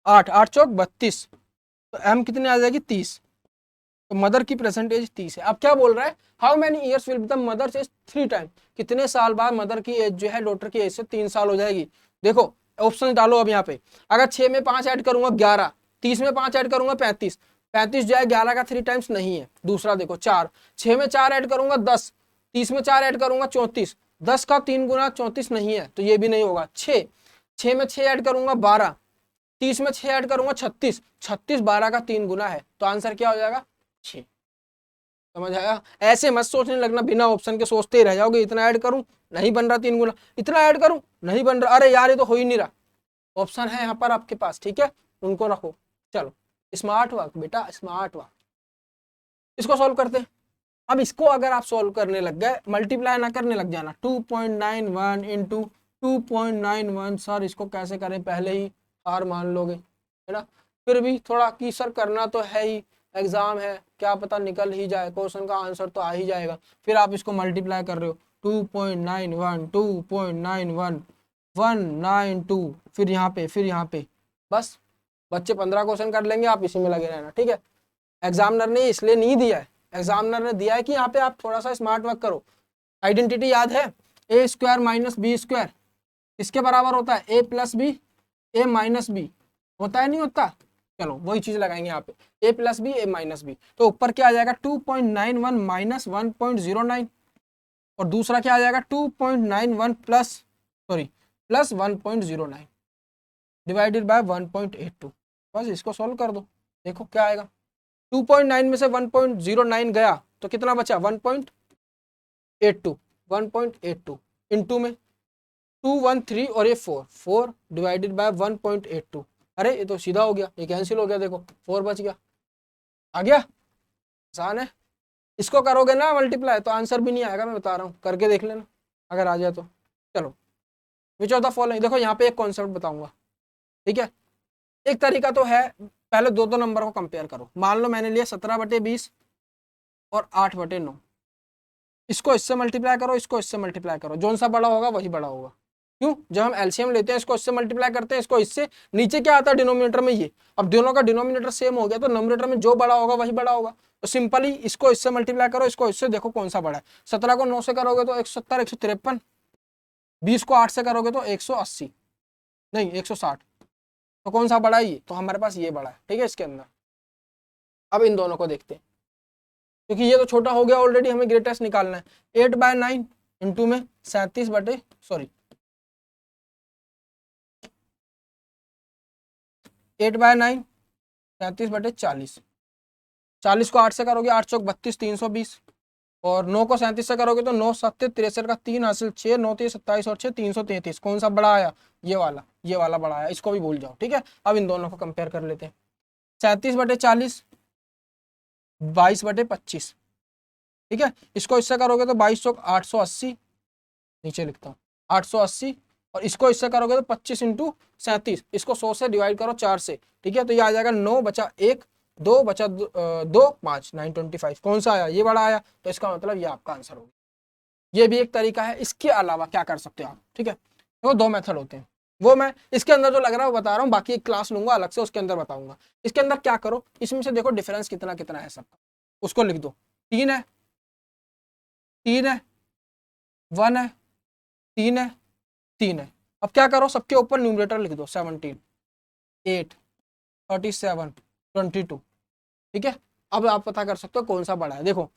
8, 8 चौक 32, तो m कितनी आ जाएगी 30, तो मदर की प्रेजेंट एज 30 है। अब क्या बोल रहा है, how many years will become mother's age 3 time, कितने साल बाद मदर की एज जो है डॉटर की एज से 3 साल हो जाएगी। देखो ऑप्शन डालो अब यहाँ पे, अगर 6 में 5 ऐड करूंगा 11, 30 में 5 ऐड करूंगा 35, 35 जो है 11 का 3 टाइम्स नहीं है। दूसरा देखो 4, 6 में 4 ऐड करूंगा 10, 30 में 4 ऐड करूंगा 34, 10 का 3 गुना 34 नहीं है, तो ये भी नहीं होगा। 6 में 6 ऐड करूंगा 12, 30 में 6 ऐड करूंगा 36, 36 12 का 3 गुना है, तो आंसर क्या हो जाएगा 6। समझ आया, ऐसे मत सोचने लगना बिना ऑप्शन के, सोचते ही रह जाओगे, इतना ऐड करूं नहीं बन रहा 3 गुना, इतना ऐड करूं नहीं बन रहा, अरे यार ये तो हो ही नहीं रहा। ऑप्शन है यहाँ पर आपके पास, ठीक है उनको रखो। चलो स्मार्ट वर्क बेटा, स्मार्ट वर्क, इसको सॉल्व करते हैं। अब इसको अगर आप सॉल्व करने लग गए, मल्टीप्लाई ना करने लग जाना, 2.91 इंटू 2.91, सर इसको कैसे करें, पहले ही हार मान लोगे, है ना, फिर भी थोड़ा कि सर करना तो है ही, एग्जाम है, क्या पता निकल ही जाए, क्वेश्चन का आंसर तो आ ही जाएगा, फिर आप इसको मल्टीप्लाई कर रहे हो 2.91 2.91 192, फिर यहाँ पे, फिर यहाँ पे, बस बच्चे 15 क्वेश्चन कर लेंगे, आप इसी में लगे रहना। ठीक है, एग्जामिनर ने इसलिए नहीं दिया है, एग्जामिनर ने दिया है कि यहाँ पे आप थोड़ा सा स्मार्ट वर्क करो। आइडेंटिटी याद है, ए स्क्वायर माइनस बी स्क्वायर इसके बराबर होता है ए प्लस बी, ए माइनस बी, होता है नहीं होता, चलो वही चीज लगाएंगे यहाँ पे, ए प्लस बी ए माइनस बी, तो ऊपर क्या आ जाएगा 2.91 माइनस 1.09, और दूसरा क्या आ जाएगा 2.91 plus sorry plus 1.09 divided by 1.82, बस इसको सॉल्व कर दो, देखो क्या आएगा। 2.9 में से 1.09 गया तो कितना बचा 1.82, 1.82 इनटू में 213 और ये 4 डिवाइडेड बाय 1.82, अरे ये तो सीधा हो गया, ये कैंसिल हो गया, देखो 4 बच गया, आ गया, आसान है। इसको करोगे ना मल्टीप्लाई तो आंसर भी नहीं आएगा, मैं बता रहा हूँ, करके देख लेना अगर आ जाए तो। चलो विच ऑफ द फॉलोइंग, देखो यहाँ पे एक कॉन्सेप्ट बताऊंगा, ठीक है, एक तरीका तो है, पहले दो नंबर को कंपेयर करो, मान लो मैंने लिया 17/20 और 8/9, इसको इससे मल्टीप्लाई करो, इसको इससे मल्टीप्लाई करो, जोन सा बड़ा होगा वही बड़ा होगा। क्यों, जब हम एलसीएम लेते हैं इसको इससे मल्टीप्लाई करते हैं, इसको इससे, नीचे क्या आता है डिनोमिनेटर में ये, अब दोनों का डिनोमिनेटर सेम हो गया तो नोमिनेटर में जो बड़ा होगा वही बड़ा होगा, तो सिंपली इसको इससे मल्टीप्लाई करो, इसको इससे, देखो कौन सा बड़ा है। 17 को 9 से करोगे तो 170 153, 20 को 8 से करोगे तो 180 नहीं 160, तो कौन सा बड़ा है ये, तो हमारे पास ये बड़ा है। ठीक है, इसके अंदर अब इन दोनों को देखते हैं, क्योंकि ये तो छोटा हो गया ऑलरेडी, हमें ग्रेटेस्ट निकालना है। 8/9 इंटू में 37 बटे सॉरी 8/9 37/40, 40 को 8 से करोगे 8 चौक 32 320, और 9 को 37 से करोगे तो 9 7 63 का 3 हासिल 6 9 3 27 और 6 333, कौन सा बड़ा आया, ये वाला बड़ा आया, इसको भी भूल जाओ। ठीक है, अब इन दोनों को कंपेयर कर लेते हैं, 37/40 22/25, ठीक है, इसको इससे करोगे तो 22 चौक 880, नीचे लिखता हूँ 880, और इसको इससे करोगे तो 25 इंटू 37, इसको 100 से डिवाइड करो 4 से, ठीक है, तो ये आ जाएगा 9 बचा 1 2 बचा 2 5 925, कौन सा आया, ये बड़ा आया, तो इसका मतलब ये आपका आंसर होगा। ये भी एक तरीका है, इसके अलावा क्या कर सकते हो आप, ठीक है, तो 2 मेथड होते हैं, वो मैं इसके अंदर जो लग रहा है वो बता रहा हूँ, बाकी एक क्लास लूंगा अलग से उसके अंदर बताऊंगा। इसके अंदर क्या करो, इसमें से देखो डिफरेंस कितना कितना है सबका, उसको लिख दो, 3 है 3 है 1 है 3 है 3 है, अब क्या करो सबके ऊपर न्यूमरेटर लिख दो, 17 8 37 22, ठीक है, अब आप पता कर सकते हो कौन सा बड़ा है। देखो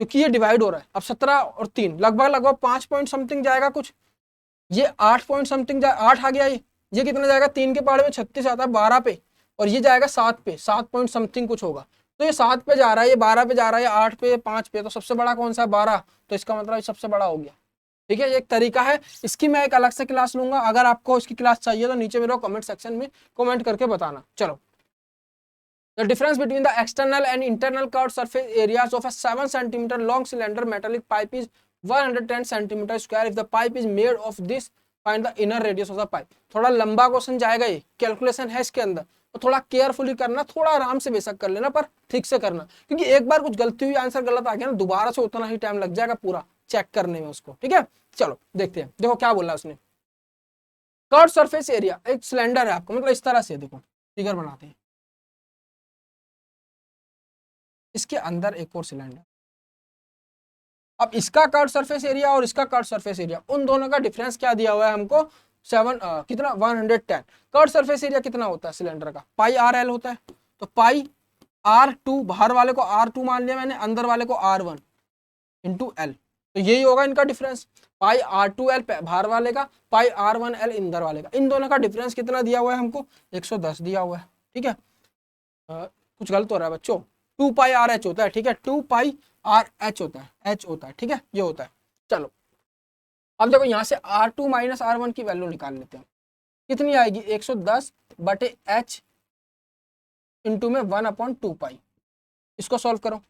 क्योंकि ये डिवाइड हो रहा है। अब 17 और 3 लगभग लगभग 5 पॉइंट समथिंग जाएगा कुछ, ये 8 पॉइंट समथिंग 8 आ गया, ये कितना जाएगा, 3 के पहाड़े में 36 आता है 12 पे, और ये जाएगा 7 पे, 7 पॉइंट समथिंग कुछ होगा। तो ये 7 पे जा रहा है, ये 12 पे जा रहा है, ये 8 पे, 5 पे, तो सबसे बड़ा कौन सा है, 12, तो इसका मतलब ये सबसे बड़ा हो गया। ठीक है, ये एक तरीका है, इसकी मैं एक अलग से क्लास लूंगा। अगर आपको इसकी क्लास चाहिए तो नीचे मेरे को कमेंट सेक्शन में कमेंट करके बताना। चलो, the difference between the external and internal curved surface areas of a 7 centimeter long cylinder metallic pipe is 110 centimeter square. If the pipe is made of this, find the inner radius of the pipe. थोड़ा लंबा question जाएगा, ये calculation है इसके अंदर, तो थोड़ा carefully करना, थोड़ा आराम से बेशक कर लेना, पर ठीक से करना, क्योंकि एक बार कुछ गलती हुई, आंसर गलत आ गया ना, दोबारा से उतना ही टाइम लग जाएगा पूरा चेक करने में उसको। ठीक है, चलो देखते हैं। देखो क्या बोला उसने, कर्व सरफेस एरिया, एक सिलेंडर है आपको, मतलब इस तरह से देखो, फिगर बनाते हैं, इसके अंदर एक और सिलेंडर। अब इसका कर्व सरफेस एरिया और इसका कर्व सरफेस एरिया, उन दोनों का डिफरेंस क्या दिया हुआ है हमको, 7 कितना 110। कर्व सरफेस एरिया कितना होता है सिलेंडर का, पाई आर एल होता है, तो पाई R2, बाहर वाले को R2 मान लिया मैंने, अंदर वाले को R1 इंटू एल, तो यही होगा इनका डिफरेंस, पाई R2L बाहर वाले का, पाई R1L अंदर वाले का। इन दोनों का डिफरेंस कितना दिया हुआ है हमको, 110 दिया हुआ है। ठीक है, कुछ गलत हो रहा है बच्चों, 2 पाई आर एच होता है। ठीक है, 2 पाई आर एच होता है, एच होता है। ठीक है, ये होता है। चलो अब देखो, यहाँ से R2 माइनस R1 की वैल्यू निकाल लेते हैं, कितनी आएगी, 110 बटे एच इंटू में 1/2 पाई। इसको सॉल्व करो,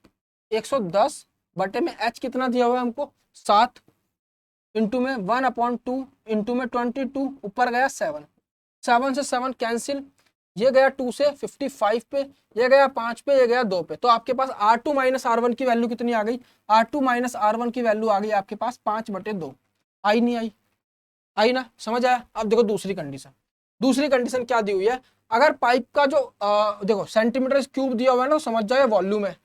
110 बटे में एच कितना दिया हुआ है हमको, 7, इंटू में 1/2 इंटू में 22, ऊपर गया 7, 7 से 7 कैंसिल, ये गया 2 से 55 पे, ये गया 5 पे, ये गया 2 पे, तो आपके पास R2 माइनस R1 की वैल्यू कितनी आ गई, R2 माइनस R1 की वैल्यू आ गई आपके पास 5/2। आई नहीं आई, आई ना, समझ आया। अब देखो दूसरी कंडीशन, दूसरी कंडीशन क्या दी हुई है, अगर पाइप का जो देखो सेंटीमीटर क्यूब दिया हुआ है ना, तो समझ जाओ वॉल्यूम है।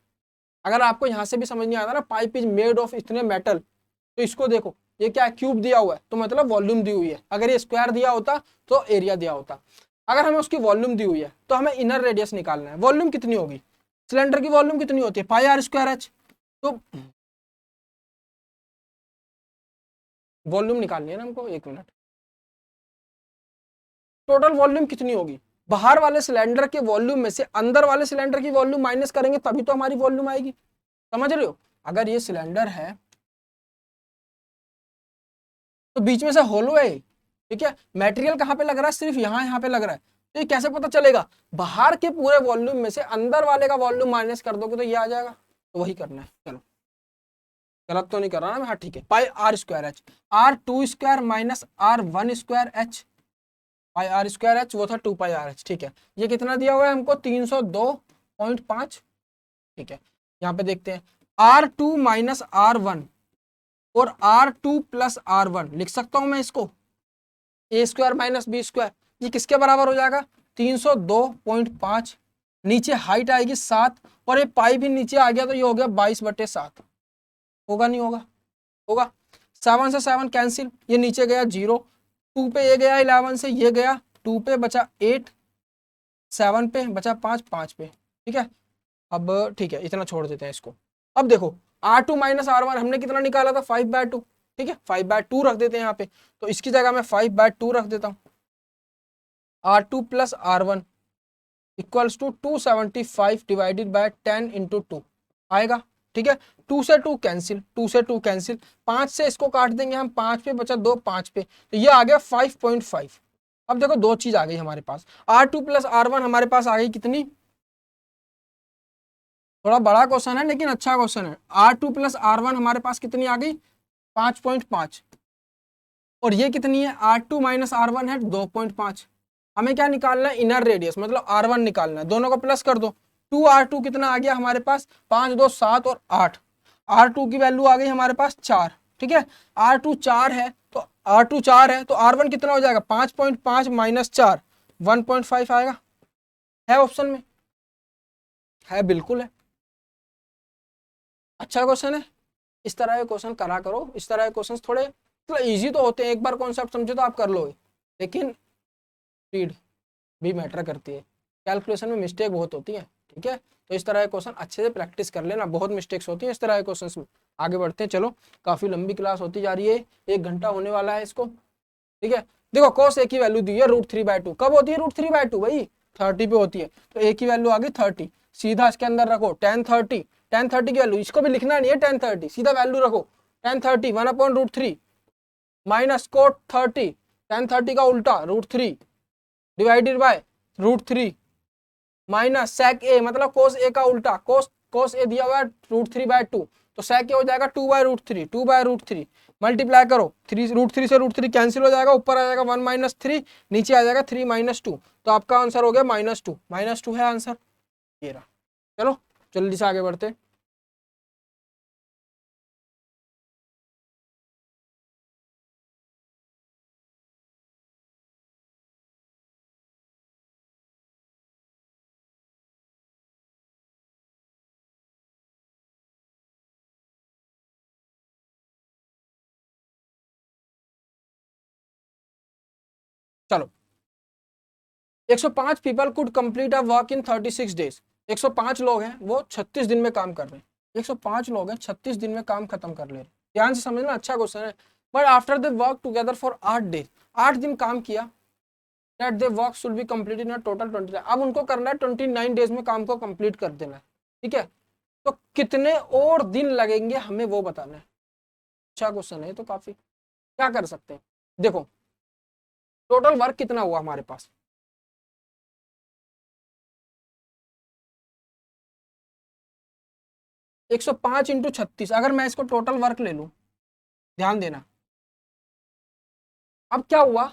अगर आपको यहाँ से भी समझ नहीं आता ना, पाइप इज मेड ऑफ इतने मेटल, तो इसको देखो, ये क्या है, क्यूब दिया हुआ है, तो मतलब वॉल्यूम दी हुई है। अगर ये स्क्वायर दिया होता तो एरिया दिया होता। अगर हमें उसकी वॉल्यूम दी हुई है तो हमें इनर रेडियस निकालना है। वॉल्यूम कितनी होगी, सिलेंडर की वॉल्यूम कितनी होती है, पाई आर स्क्वायर एच, तो वॉल्यूम निकालनी है ना हमको। एक मिनट, टोटल वॉल्यूम कितनी होगी, बाहर वाले सिलेंडर के वॉल्यूम में से अंदर वाले सिलेंडर की वॉल्यूम माइनस करेंगे तभी तो हमारी वॉल्यूम आएगी। समझ रहे हो, अगर ये सिलेंडर है तो बीच में से होलो है, ठीक है, मटेरियल कहाँ पे लग रहा है, सिर्फ यहाँ पे लग रहा है, तो ये कैसे पता चलेगा, बाहर के पूरे वॉल्यूम में से अंदर वाले का वॉल्यूम माइनस कर दोगे तो ये आ जाएगा, तो वही करना है। चलो गलत तो नहीं कर रहा ना मैं, हाँ ठीक है, pi R square H, R2 square minus R1 square H, pi R square H वो था 2 पाई आर एच। ठीक है, ये कितना दिया हुआ है हमको, 302.5। ठीक है, यहाँ पे देखते हैं, R2 माइनस R1 और R2 प्लस R1 लिख सकता हूं मैं इसको, ए स्क्वायर माइनस बी स्क्वायर, ये किसके बराबर हो जाएगा, 302.5, नीचे हाइट आएगी 7, और ये पाई भी नीचे आ गया, तो ये हो गया 22/7। होगा नहीं होगा, होगा। 7 से 7 कैंसिल, ये नीचे गया 0, 2 पे ये गया 11 से, ये गया 2 पे बचा 8, 7 पे बचा 5, 5 पे। ठीक है, अब ठीक है, इतना छोड़ देते हैं इसको। अब देखो R2 माइनस R1 हमने कितना निकाला था, 5/2। ठीक है, 5/2 रख देते हैं यहाँ पे, तो इसकी जगह मैं 5/2 रख देता हूँ। R2 plus R1 equals to 275 divided by 10 into 2 आएगा। ठीक है, 2 से 2 कैंसिल, 2 से 2 कैंसिल, 5 से इसको काट देंगे हम, 5 पे बचा 2, 5 पे, तो ये आ गया 5.5। अब देखो दो चीज आ गई हमारे पास, R2 प्लस R1 हमारे पास आ गई कितनी, थोड़ा बड़ा क्वेश्चन है लेकिन अच्छा क्वेश्चन है। R2 प्लस R1 हमारे पास कितनी आ गई, 5.5, और ये कितनी है, R2 माइनस R1 है 2.5। हमें क्या निकालना है, इनर रेडियस, मतलब R1 निकालना है, दोनों को प्लस कर दो, 2R2 कितना आ गया हमारे पास, 5, 2, 7 और 8, R2 की वैल्यू आ गई हमारे पास 4। ठीक है, R2 4 है, तो R2 4 है तो R1 कितना हो जाएगा, 5.5 माइनस 4, 1.5 आएगा। है ऑप्शन में, है बिल्कुल है, अच्छा क्वेश्चन है। इस तरह के क्वेश्चन करा करो, इस तरह के क्वेश्चन थोड़े मतलब इजी तो होते हैं, एक बार कॉन्सेप्ट समझो तो आप कर लोगे, लेकिन स्पीड भी मैटर करती है, कैलकुलेशन में मिस्टेक बहुत होती है। ठीक है, तो इस तरह के क्वेश्चन अच्छे से प्रैक्टिस कर लेना, बहुत मिस्टेक्स होती हैं इस तरह के क्वेश्चंस में। आगे बढ़ते हैं, चलो काफी लंबी क्लास होती जा रही है, 1 घंटा होने वाला है इसको, ठीक है। देखो cos a की वैल्यू दी है √3/2, कब होती है √3/2 भाई, 30 पे होती है, तो a की वैल्यू आ गई 30, सीधा इसके अंदर रखो tan 30 की वैल्यू, इसको भी लिखना नहीं है tan 30, सीधा वैल्यू रखो tan 30 1/√3 माइनस cot 30, tan 30 का उल्टा √3 divided by √3 minus sec a, मतलब cos a का उल्टा, cos a दिया हुआ है √3/2, तो sec a हो जाएगा 2/√3 मल्टीप्लाई करो, √3 से √3 कैंसिल हो जाएगा, ऊपर आ जाएगा 1 - 3, नीचे आ जाएगा 3 - 2, तो आपका आंसर हो गया -2 है आंसर, ये रहा। चलो जल्दी से आगे बढ़ते। चलो 105 people could complete a work in 36 days, 105 लोग हैं वो 36 दिन में काम कर रहे हैं, 105 लोग हैं 36 दिन में काम खत्म कर ले रहे हैं, ध्यान से समझना, अच्छा क्वेश्चन है। But after they work together for 8 days, 8 दिन काम किया, that they work should be complete in total 29, अब उनको करना है 29 डेज में काम को कंप्लीट कर देना है, ठीक है। तो कितने और दिन लगेंगे हमें वो बताना है, अच्छा क्वेश्चन है तो काफी, क्या कर सकते हैं, देखो टोटल वर्क कितना हुआ हमारे पास, 105 इंटू 36, अगर मैं इसको टोटल वर्क ले लूं, ध्यान देना, अब क्या हुआ,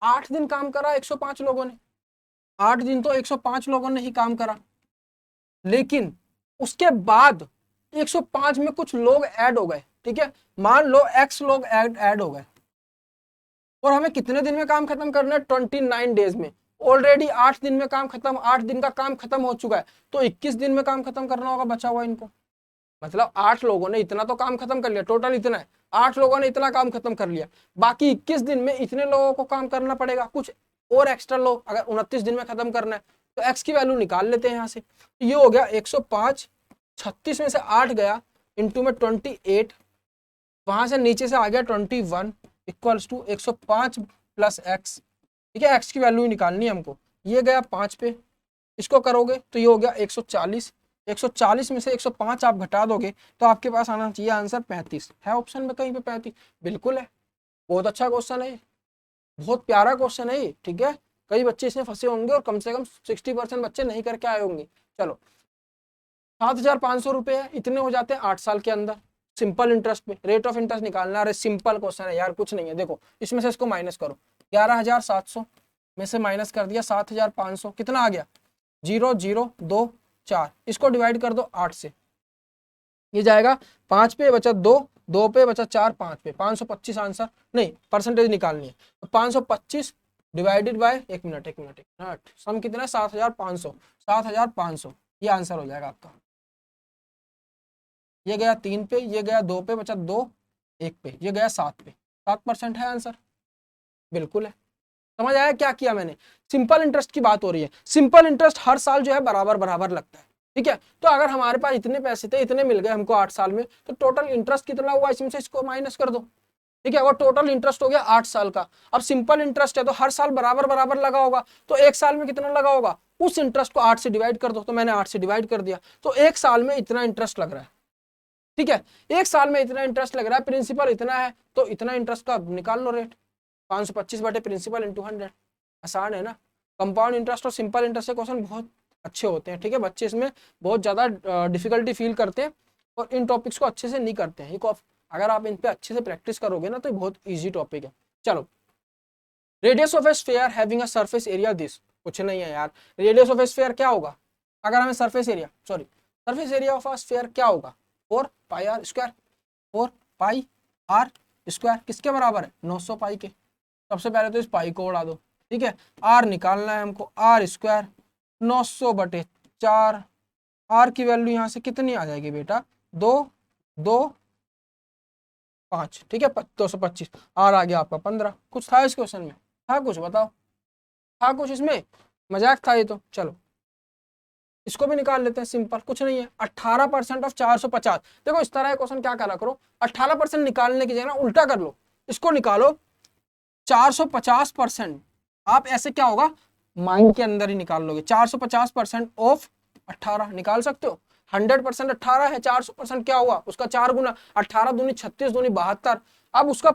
8 दिन काम करा 105 लोगों ने, 8 दिन तो 105 लोगों ने ही काम करा, लेकिन उसके बाद 105 में कुछ लोग ऐड हो गए, ठीक है, मान लो x लोग ऐड हो गए, और हमें कितने दिन में काम खत्म करना है, 29 डेज में, ऑलरेडी 8 दिन में काम खत्म, 8 दिन का काम खत्म हो चुका है, तो 21 दिन में काम खत्म करना होगा बचा हुआ इनको, मतलब 8 लोगों ने इतना तो काम खत्म कर लिया, टोटल इतना है, 8 लोगों ने इतना काम खत्म कर लिया, बाकी 21 दिन में इतने लोगों को काम करना पड़ेगा, कुछ और एक्स्ट्रा लोग, अगर 29 दिन में खत्म करना है तो x की वैल्यू निकाल लेते हैं यहाँ से, तो ये हो गया 105, 36 में से 8 गया, इंटू में 28, वहां से नीचे से आ गया 21 इक्वल्स टू 105 प्लस x, ठीक है, x की वैल्यू निकालनी है हमको, ये गया 5 पे, इसको करोगे तो ये हो गया 140, 140 में से 105 आप घटा दोगे तो आपके पास आना चाहिए आंसर 35, है ऑप्शन में कहीं पे 35, बिल्कुल है, बहुत अच्छा क्वेश्चन है, बहुत प्यारा क्वेश्चन है ये, ठीक है, कई बच्चे इसमें फंसे होंगे और कम से कम 60% बच्चे नहीं करके आए होंगे। चलो 7,500 रुपए है, इतने हो जाते हैं 8 साल के अंदर, सिंपल इंटरेस्ट पे रेट ऑफ इंटरेस्ट निकालना, अरे सिंपल क्वेश्चन है यार, कुछ नहीं है, देखो इसमें से इसको माइनस करो, 11,700 में से माइनस कर दिया 7,500, कितना आ गया 0,0,2,4, इसको डिवाइड कर दो 8 से, ये जाएगा 5 पे बचा 2, 2 पे बचा 4, 5 पे 525 आंसर, नहीं परसेंटेज निकालनी है, तो 525 डिवाइडेड बाय, एक मिनट सम कितना है 7,500, 7,500 ये आंसर हो जाएगा आपका, ये गया 3 पे, ये गया 2 पे बचा 2, 1 पे, ये गया 7 पे, 7% है आंसर, बिल्कुल है। समझ आया क्या किया मैंने, सिंपल इंटरेस्ट की बात हो रही है, सिंपल इंटरेस्ट हर साल जो है बराबर बराबर लगता है, ठीक है, तो अगर हमारे पास इतने पैसे थे, इतने मिल गए हमको 8 साल में, तो टोटल इंटरेस्ट कितना हुआ इसमें से इसको माइनस कर दो, ठीक है, वो टोटल इंटरेस्ट हो गया 8 साल का। अब सिंपल इंटरेस्ट है तो हर साल बराबर बराबर लगा होगा, तो एक साल में कितना लगा होगा, उस इंटरेस्ट को 8 से डिवाइड कर दो, तो मैंने 8 से डिवाइड कर दिया, तो एक साल में इतना इंटरेस्ट लग रहा है, ठीक है, एक साल में इतना इंटरेस्ट लग रहा है, प्रिंसिपल इतना है तो इतना इंटरेस्ट का निकाल लो रेट, 525 बटे प्रिंसिपल इंटू 100, आसान है ना। कंपाउंड इंटरेस्ट और सिंपल इंटरेस्ट के क्वेश्चन बहुत अच्छे होते हैं, ठीक है, बच्चे इसमें बहुत ज़्यादा डिफिकल्टी फील करते हैं और इन टॉपिक्स को अच्छे से नहीं करते हैं, अगर आप इन पे अच्छे से प्रैक्टिस करोगे ना तो बहुत ईजी टॉपिक है। चलो radius of A sphere having a surface area this, कुछ नहीं है यार, रेडियस ऑफ ए स्फीयर क्या होगा, अगर हमें surface area of a sphere क्या होगा, 4πr², 4πr², किसके बराबर है 900 पाई के, सबसे पहले तो इस पाई को उड़ा दो, ठीक है, आर निकालना है हमको, r², 900/4, आर की वैल्यू यहाँ से कितनी आ जाएगी बेटा, 2, 2, 5, ठीक है, 225, आर आ गया आपका 15, कुछ था इस क्वेश्चन में, था कुछ बताओ, था कुछ इसमें, मजाक था ये तो। चलो इसको भी निकाल लेते हैं, सिंपल, कुछ नहीं है। 18% ऑफ 450। देखो इस तरह क्वेश्चन क्या करा करो, 18% निकालने की जगह ना उल्टा कर लो, इसको निकालो 450%। आप ऐसे क्या होगा, माइंड के अंदर ही निकाल लोगे। 450% ऑफ 18 निकाल सकते हो। 100% 18 है, 400% क्या हुआ उसका 4 गुना, 18 दूनी 36 दूनी 72। अब उसका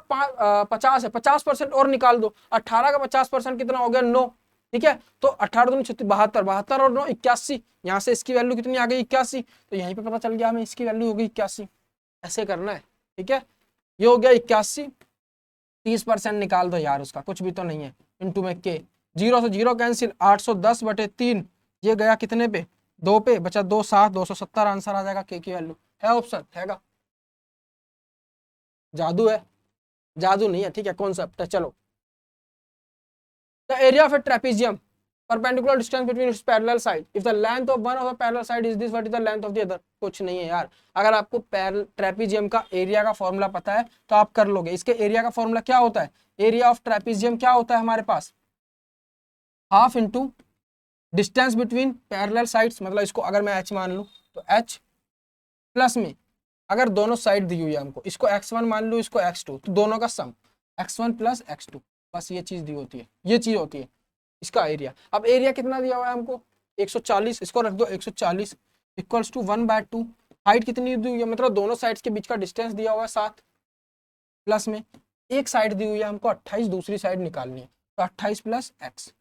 50 है, 50% और निकाल दो। 18 का 50% कितना हो गया, 9। ठीक है, तो 18 दूनी 36, 72, 72 और 9 81। यहाँ से इसकी वैल्यू कितनी आ गई, 81। तो यहीं पे पता चल गया हमें इसकी वैल्यू होगी 81। ऐसे करना है, ठीक है। ये हो गया 81। 30% निकाल दो यार उसका, कुछ भी तो नहीं है, इंटू में के, 0 से 0 कैंसिल, 810/3। ये गया कितने पे, 2 पे, बचा 2 7, 270 आंसर आ जाएगा के की वैल्यू। है ऑप्शन हैगा, जादू है, जादू नहीं है, ठीक है, कॉन्सेप्ट है। चलो, the area of A trapezium perpendicular distance between its parallel side, if the length of one of the parallel side is this, what is the length of the other? कुछ नहीं है यार, अगर आपको ट्रेपीजियम का area का formula पता है तो आप कर लोगे। इसके एरिया का फॉर्मूला क्या होता है, एरिया ऑफ ट्रेपीजियम क्या होता है हमारे पास, half into distance between parallel sides. मतलब इसको अगर मैं h मान लूं तो h प्लस में, अगर दोनों साइड दी हुई है हमको, इसको x1 मान लूं, इसको x2, तो दोनों का सम x1 प्लस x2, बस ये चीज दी होती है, ये चीज होती है इसका एरिया। अब एरिया कितना दिया हुआ है हमको, 140, इसको रख दो 140 इक्वल्स टू 1/2। हाइट कितनी दी हुई है, मतलब दोनों साइड्स के बीच का डिस्टेंस दिया हुआ है 7, प्लस में एक साइड दी हुई है हमको 28, दूसरी साइड निकालनी है, तो 28 प्लस x।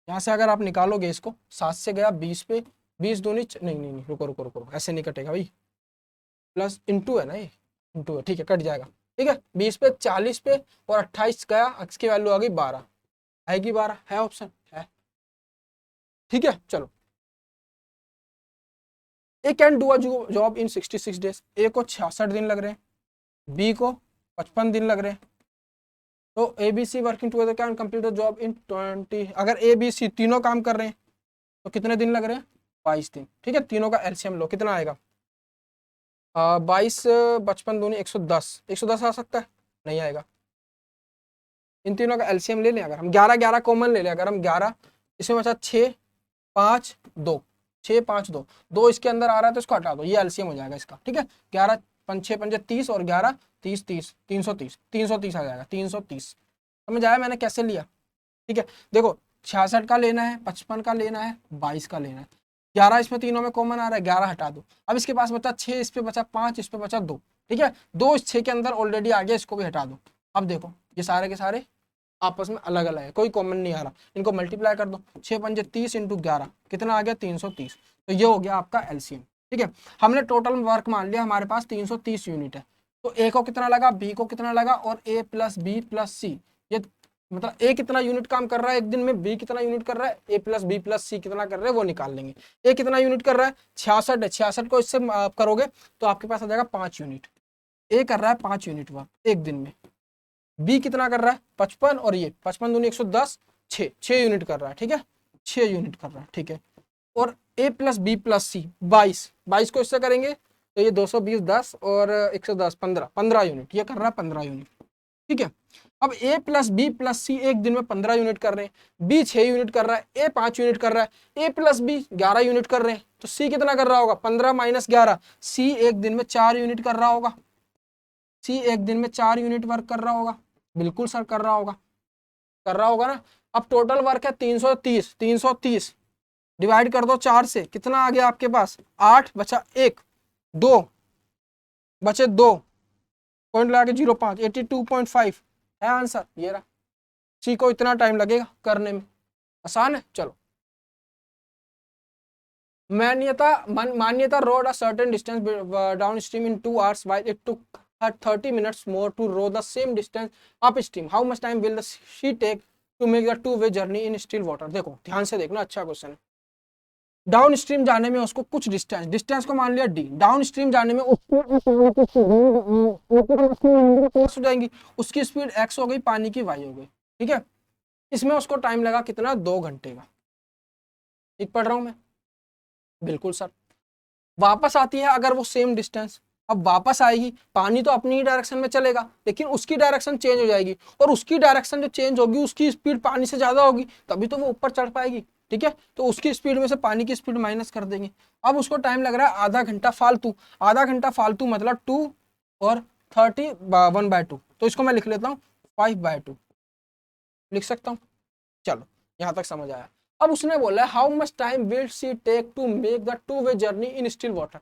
यहाँ से अगर आप निकालोगे इसको, 7 से गया 20 पे, 20 दूनी नहीं नहीं नहीं, रुको रुको रुको, ऐसे नहीं कटेगा भाई, प्लस इंटू है ना, ये इंटू है, ठीक है, कट जाएगा। ठीक है, 20 पे 40 पे और 28 गया, x की वैल्यू आ गई 12, आएगी 12, है ऑप्शन है, ठीक है। चलो, A can do a job in 66 days, A को 66 दिन लग रहे हैं, बी को 55 दिन लग रहे हैं, तो A B C working together can complete the job in 20। अगर ए बी सी तीनों काम कर रहे हैं तो कितने दिन लग रहे हैं, 22 दिन। ठीक है, तीनों का एलसीएम लो, कितना आएगा, 22 55 दूनी 110, 110 आ सकता है, नहीं आएगा। इन तीनों का एलसीएम ले लें, अगर हम 11 11 कॉमन ले लें, अगर हम 11, इसमें बचा 6 5 2, 6 5 2, 2 इसके अंदर आ रहा है तो इसको हटा दो, ये एलसीएम हो जाएगा इसका। ठीक है, 11 5 6 5 30 और 11 30 30, 330 आ जाएगा, 330। समझ आया मैंने कैसे लिया। ठीक है, देखो 66 का लेना है, 55 का लेना है, 22 का लेना है, 11 इसमें तीनों में कॉमन आ रहा है, 11 हटा दो। अब इसके पास बचा 6, इस पे बचा 5, इस पे बचा 2। ठीक है, 2 इस 6 के अंदर ऑलरेडी आ गया, इसको भी हटा दो। अब देखो ये सारे के सारे आपस में अलग अलग है, कोई कॉमन नहीं आ रहा, इनको मल्टीप्लाई कर दो, 6 पंजे 30 इंटू 11 कितना आ गया, 330। तो ये हो गया आपका एलसीएम। ठीक है, हमने टोटल वर्क मान लिया हमारे पास 330 यूनिट है, तो ए को कितना लगा, बी को कितना लगा, और ए प्लस बी प्लस सी, ये मतलब ए कितना यूनिट काम कर रहा है एक दिन में, बी कितना यूनिट कर रहा है, ए प्लस बी प्लस सी कितना कर रहे हैं वो निकाल लेंगे। ए कितना यूनिट कर रहा है, 66 है, 66 को इससे करोगे तो आपके पास आ जाएगा 5 यूनिट। ए कर रहा है 5 यूनिट वर्क एक दिन में, बी कितना कर रहा है 55, और ये 55 दूनी 110, 6 यूनिट कर रहा है। ठीक है, 6 यूनिट कर रहा है, ठीक है। और ए प्लस बी प्लस सी 22 को इससे करेंगे तो ये 220 10 और 110 15 यूनिट, ये कर रहा है 15 यूनिट। ठीक है, अब ए प्लस बी प्लस सी एक दिन में 15 यूनिट कर रहे हैं, बी 6 यूनिट कर रहा है, ए 5 यूनिट कर रहा है, ए प्लस बी 11 यूनिट कर रहे हैं, तो सी कितना कर रहा होगा, 15 माइनस 11, सी एक दिन में 4 यूनिट कर रहा होगा, सी एक दिन में 4 यूनिट वर्क कर रहा होगा, बिल्कुल सर कर रहा होगा, कर रहा होगा ना। अब टोटल वर्क है 330, 330 डिवाइड कर दो 4 से, कितना आ गया आपके पास, 8 बचा 1, 2 बचे 2, पॉइंट लगा के 0.5, 82.5 है आंसर, ये रहा। सी को इतना टाइम लगेगा करने में, आसान है। चलो, मान्यता road a certain distance down stream in 2 hours while it took her 30 minutes more to row the same distance upstream. How much time will she take to make the two-way journey in still water? देखो ध्यान से देखना, अच्छा question है। Down stream जाने में उसको कुछ डिस्टेंस को मान लिया डी, डाउन स्ट्रीम जाने में उसको हो जाएंगी, उसकी स्पीड x हो गई, पानी की y हो गई। ठीक है, इसमें उसको टाइम लगा कितना, 2 घंटे का। ठीक पढ़ रहा हूं मैं, बिल्कुल सर। वापस आती है अगर वो सेम डिस्टेंस, अब वापस आएगी, पानी तो अपनी ही डायरेक्शन में चलेगा लेकिन उसकी डायरेक्शन चेंज हो जाएगी, और उसकी डायरेक्शन जो चेंज होगी उसकी स्पीड पानी से ज्यादा होगी, तभी तो वो ऊपर चढ़ पाएगी। ठीक है, तो उसकी स्पीड में से पानी की स्पीड माइनस कर देंगे। अब उसको टाइम लग रहा है आधा घंटा फालतू, आधा घंटा फालतू मतलब 2 और 30 1/2, तो इसको मैं लिख लेता हूँ 5/2 लिख सकता हूँ। चलो यहाँ तक समझ आया। अब उसने बोला है how much time will she take to make the 2-वे जर्नी इन स्टिल वाटर।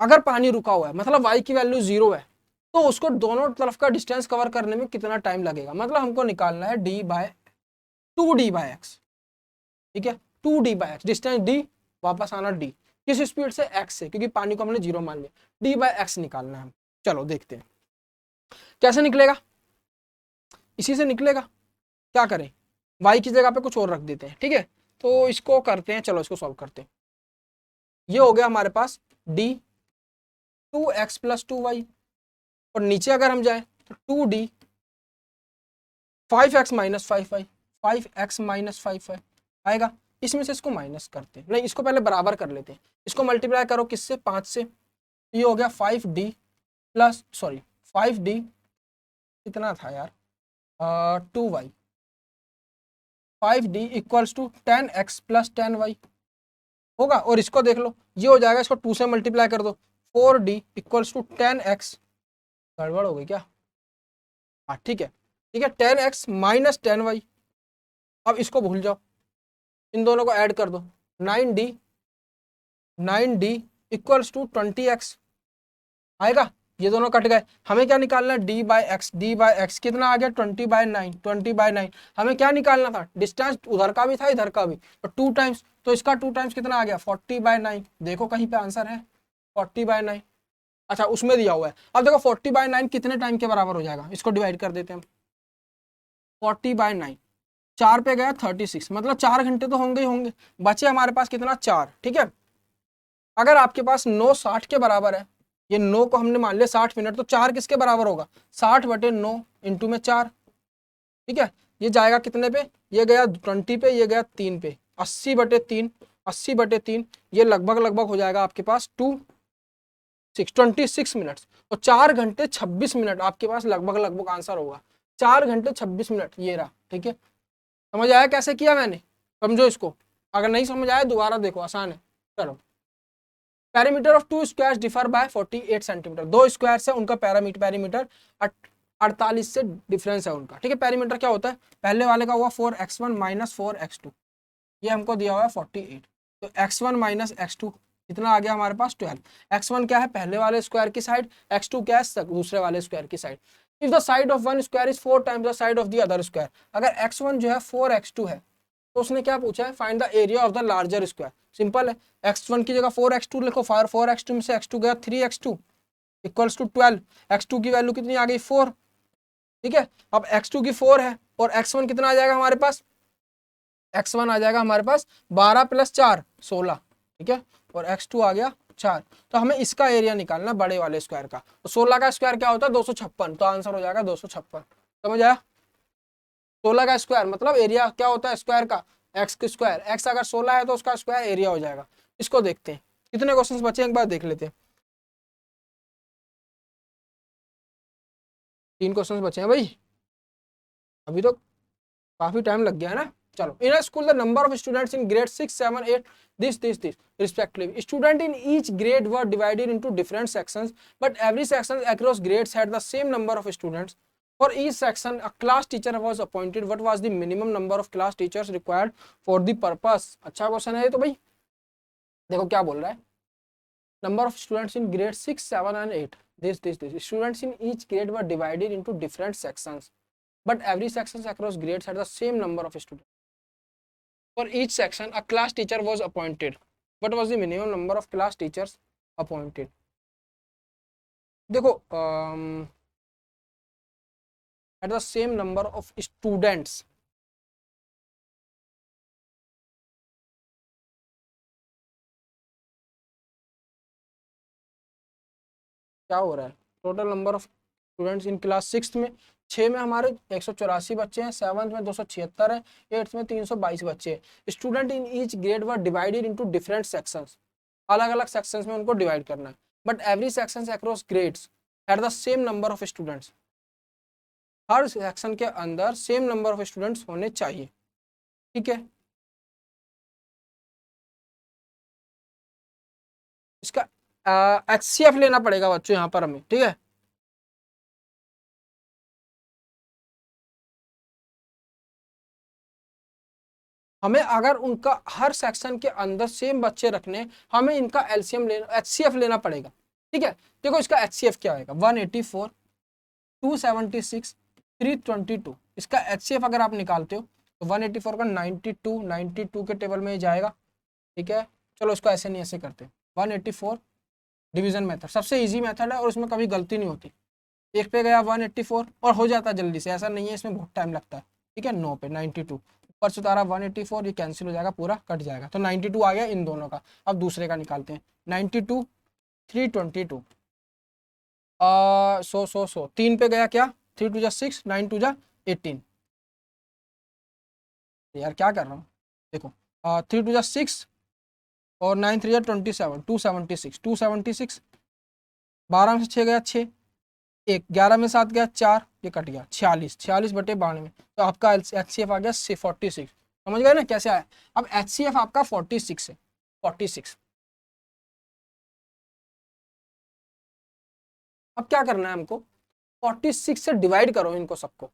अगर पानी रुका हुआ है मतलब y की वैल्यू 0 है, तो उसको दोनों तरफ का डिस्टेंस कवर करने में कितना टाइम लगेगा, मतलब हमको निकालना है d/2d/x, ठीक है, 2d/x डिस्टेंस d, वापस आना d, किस स्पीड से, x से, क्योंकि पानी को हमने 0 मान लिया, d/x निकालना है। चलो देखते हैं कैसे निकलेगा, इसी से निकलेगा। क्या करें, y की जगह पे कुछ और रख देते हैं, ठीक है, तो इसको करते हैं, चलो इसको सॉल्व करते हैं। ये हो गया हमारे पास d 2x + 2y, और नीचे अगर हम जाए तो 2d 5x - 5y, 5x - 5y आएगा। इसमें से इसको माइनस करते हैं, नहीं इसको पहले बराबर कर लेते हैं, इसको मल्टीप्लाई करो किससे, 5 से, ये हो गया 5d कितना था यार, 2y, 5d = 10x + 10y होगा। और इसको देख लो, ये हो जाएगा, इसको 2 से मल्टीप्लाई कर दो, 4d = 10x, गड़बड़ हो गई क्या, हाँ ठीक है, ठीक है, 10x - 10y। अब इसको भूल जाओ, इन दोनों को ऐड कर दो, 9d = 20x आएगा। ये दोनों कट गए, हमें क्या निकालना है, d/x कितना आ गया, 20/9, 20/9। हमें क्या निकालना था, डिस्टेंस उधर का भी था इधर का भी, तो 2 टाइम्स, तो इसका 2 टाइम्स कितना आ गया, 40/9। देखो कहीं पे आंसर है 40/9, अच्छा उसमें दिया हुआ है। अब देखो 40/9 कितने टाइम के बराबर हो जाएगा, इसको डिवाइड कर देते हैं हम, 40/9, 4 पे गया 36, मतलब 4 घंटे तो होंगे ही होंगे, बचे हमारे पास कितना, 4, ठीक है। अगर आपके पास 9 60 के बराबर है, ये 9 को हमने मान लिया 60 मिनट, तो 4 किसके बराबर होगा, 60/9 इंटू में 4, ठीक है। ये जाएगा कितने पे, ये गया 20 पे, ये गया 3 पे, 80/3, 80/3, ये लगभग लगभग हो जाएगा आपके पास 26 मिनट, तो 4 घंटे 26 मिनट आपके पास लगभग लगभग आंसर होगा, 4 घंटे 26 मिनट, ये रहा, ठीक है। समझ आया कैसे किया मैंने, समझो इसको, अगर नहीं समझ आया दोबारा देखो, आसान है। चलो, parameter of 2 squares differ by 48 centimetre, 2 square से उनका पैरामीटर 48 से डिफरेंस है उनका, ठीक है। पैरामीटर क्या होता है, पहले वाले का हुआ 4x1 - 4x2, ये हमको दिया हुआ है 48, तो x1 - x2 कितना आ गया हमारे पास 12। x1 क्या है, पहले वाले स्क्वायर की साइड, x2 क्या है, दूसरे वाले स्क्वायर की side. If the side of one square is 4 times the side of the other square, अगर x1 जो है 4x2 है, तो उसने क्या पूछा है, find the area of the larger square. Simple है, x1 की जगह 4x2 लिखो, 4x2 में से x2 गया 3x2 = 12, x2 की वैल्यू कितनी आ गई 4, ठीक है। अब x2 की 4 है, और x1 कितना आ जाएगा हमारे पास, x1 आ जाएगा हमारे पास 12 + 4 16, ठीक है, और x2 आ गया 4, तो हमें इसका एरिया निकालना बड़े वाले स्क्वायर का, तो 16 का स्क्वायर क्या होता है 256, तो आंसर हो जाएगा 256। समझ आया, 16 का स्क्वायर मतलब एरिया क्या होता है स्क्वायर का, एक्स का स्क्वायर, एक्स अगर 16 है तो उसका स्क्वायर एरिया हो जाएगा। इसको देखते हैं कितने क्वेश्चंस बचे, एक बार देख लेते हैं। 3 क्वेश्चंस बचे हैं भाई, अभी तो काफी टाइम लग गया है ना। चलो, in a school the number of students in grade 6 7 8 this respectively, student in each grade were divided into different sections, but every section across grades had the same number of students. For each section a class teacher was appointed. What was the minimum number of class teachers required for the purpose? अच्छा question है ये तो भाई, देखो क्या बोल रहा है, number of students in grade 6 7 and 8 this students in each grade were divided into different sections, but every section across grades had the same number of students. For each section a class teacher was appointed. What was the minimum number of class teachers appointed? देखो at the same number of students, क्या हो रहा है, total number of students in class 6 में 6 में हमारे 184 बच्चे हैं, 7th में 276 है, 8th में 322 बच्चे हैं। Student in each grade were divided into different sections, अलग अलग सेक्शंस में उनको डिवाइड करना है, but every sections across grades had the same number of students, her section के अंदर सेम नंबर ऑफ स्टूडेंट्स होने चाहिए, ठीक है। HCF लेना पड़ेगा बच्चों यहाँ पर हमें, ठीक है। हमें अगर उनका हर सेक्शन के अंदर सेम बच्चे रखने, हमें इनका एलसीएम लेना, HCF लेना पड़ेगा, ठीक है। देखो इसका HCF क्या आएगा, 184, 276, 322। इसका HCF अगर आप निकालते हो तो 184 का 92 के टेबल में जाएगा, ठीक है। चलो इसको ऐसे नहीं, ऐसे करते, 184 डिवीजन मेथड सबसे इजी मेथड है और इसमें कभी गलती नहीं होती। एक पे गया 184 और हो जाता है जल्दी से, ऐसा नहीं है इसमें बहुत टाइम लगता है, ठीक है। 9 पे 92 ऊपर से उतारा 184, ये कैंसिल हो जाएगा, पूरा कट जाएगा, तो 92 आ गया इन दोनों का। अब दूसरे का निकालते हैं, 92, 322, 100 3 पे गया क्या, 3 2 जा 6, 9 2 जा 18। यार क्या कर रहा हूँ, देखो 3 2 जा 6 और 9 3 जा 27, 276, 276, 12 में से 6 गया 6, 1 11 में 7 गया 4, ये कट गया 46, 46 बटे 92, तो आपका HCF आ गया 46। समझ गए ना कैसे आया। अब HCF आपका 46 है, 46। अब क्या करना है हमको, 46 से डिवाइड करो इनको सबको।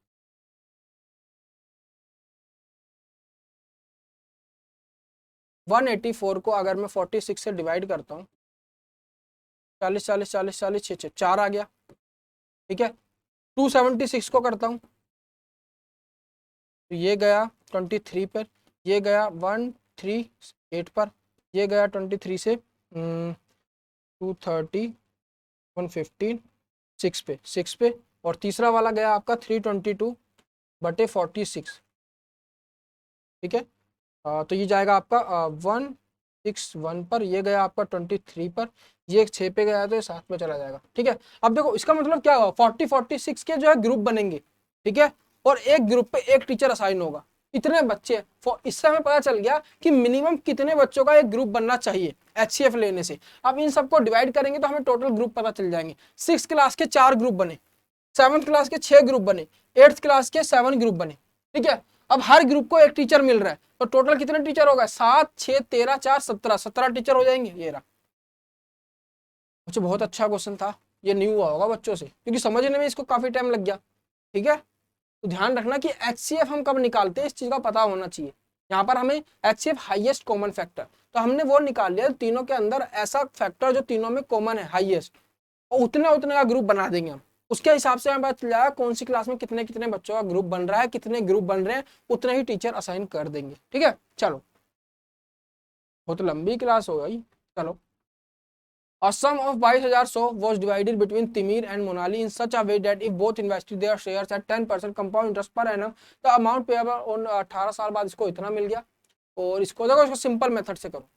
वन 184 को अगर मैं 46 से डिवाइड करता हूँ, 40 40 40 40 6 4 आ गया, ठीक है। 276 को करता हूँ तो ये गया 23 पर, ये गया 138 पर, ये गया 23 से 230, 115, 6 पे, और तीसरा वाला गया आपका 322 बटे 46, ठीक है। तो ये जाएगा आपका 161 पर, ये गया आपका 23 पर, ये 6 पे गया तो ये 7 में चला जाएगा, ठीक है। अब देखो इसका मतलब क्या हुआ, 46 के जो है ग्रुप बनेंगे, ठीक है, और एक ग्रुप पे एक टीचर असाइन होगा, इतने बच्चे। इससे हमें पता चल गया कि मिनिमम कितने बच्चों का एक ग्रुप बनना चाहिए HCF लेने से। अब इन सबको डिवाइड करेंगे तो हमें टोटल ग्रुप पता चल जाएंगे। 6th क्लास के 4 ग्रुप बने, 7th क्लास के 6 ग्रुप बने, 8th क्लास के 7 ग्रुप बने, ठीक है। अब हर ग्रुप को एक टीचर मिल रहा है, तो टोटल कितने टीचर होगा, 7 6 13 4 17, 17 टीचर हो जाएंगे। ये रहा बच्चों, बहुत अच्छा क्वेश्चन था, ये न्यू हुआ होगा बच्चों से क्योंकि समझने में इसको काफी टाइम लग गया, ठीक है। तो ध्यान रखना कि HCF हम कब निकालते हैं, इस चीज का पता होना चाहिए। यहाँ पर हमें HCF हाईएस्ट कॉमन फैक्टर, तो हमने वो निकाल लिया तीनों के अंदर ऐसा फैक्टर जो तीनों में कॉमन है हाईएस्ट, और उतने उतने का ग्रुप बना देंगे हम। उसके हिसाब से हमें पता चल जाएगा कौन सी क्लास में कितने कितने बच्चों का ग्रुप बन रहा है, कितने ग्रुप बन रहे हैं, उतने ही टीचर असाइन कर देंगे, ठीक है। चलो बहुत लंबी क्लास हो गई, चलो। A sum of 22,100 was divided between Timir and Monali in such a way that if both invested their shares at 10% compound interest per annum, the amount payable on 18 साल बाद इसको इतना मिल गया। और इसको देखो, इसको सिंपल मेथड से करो।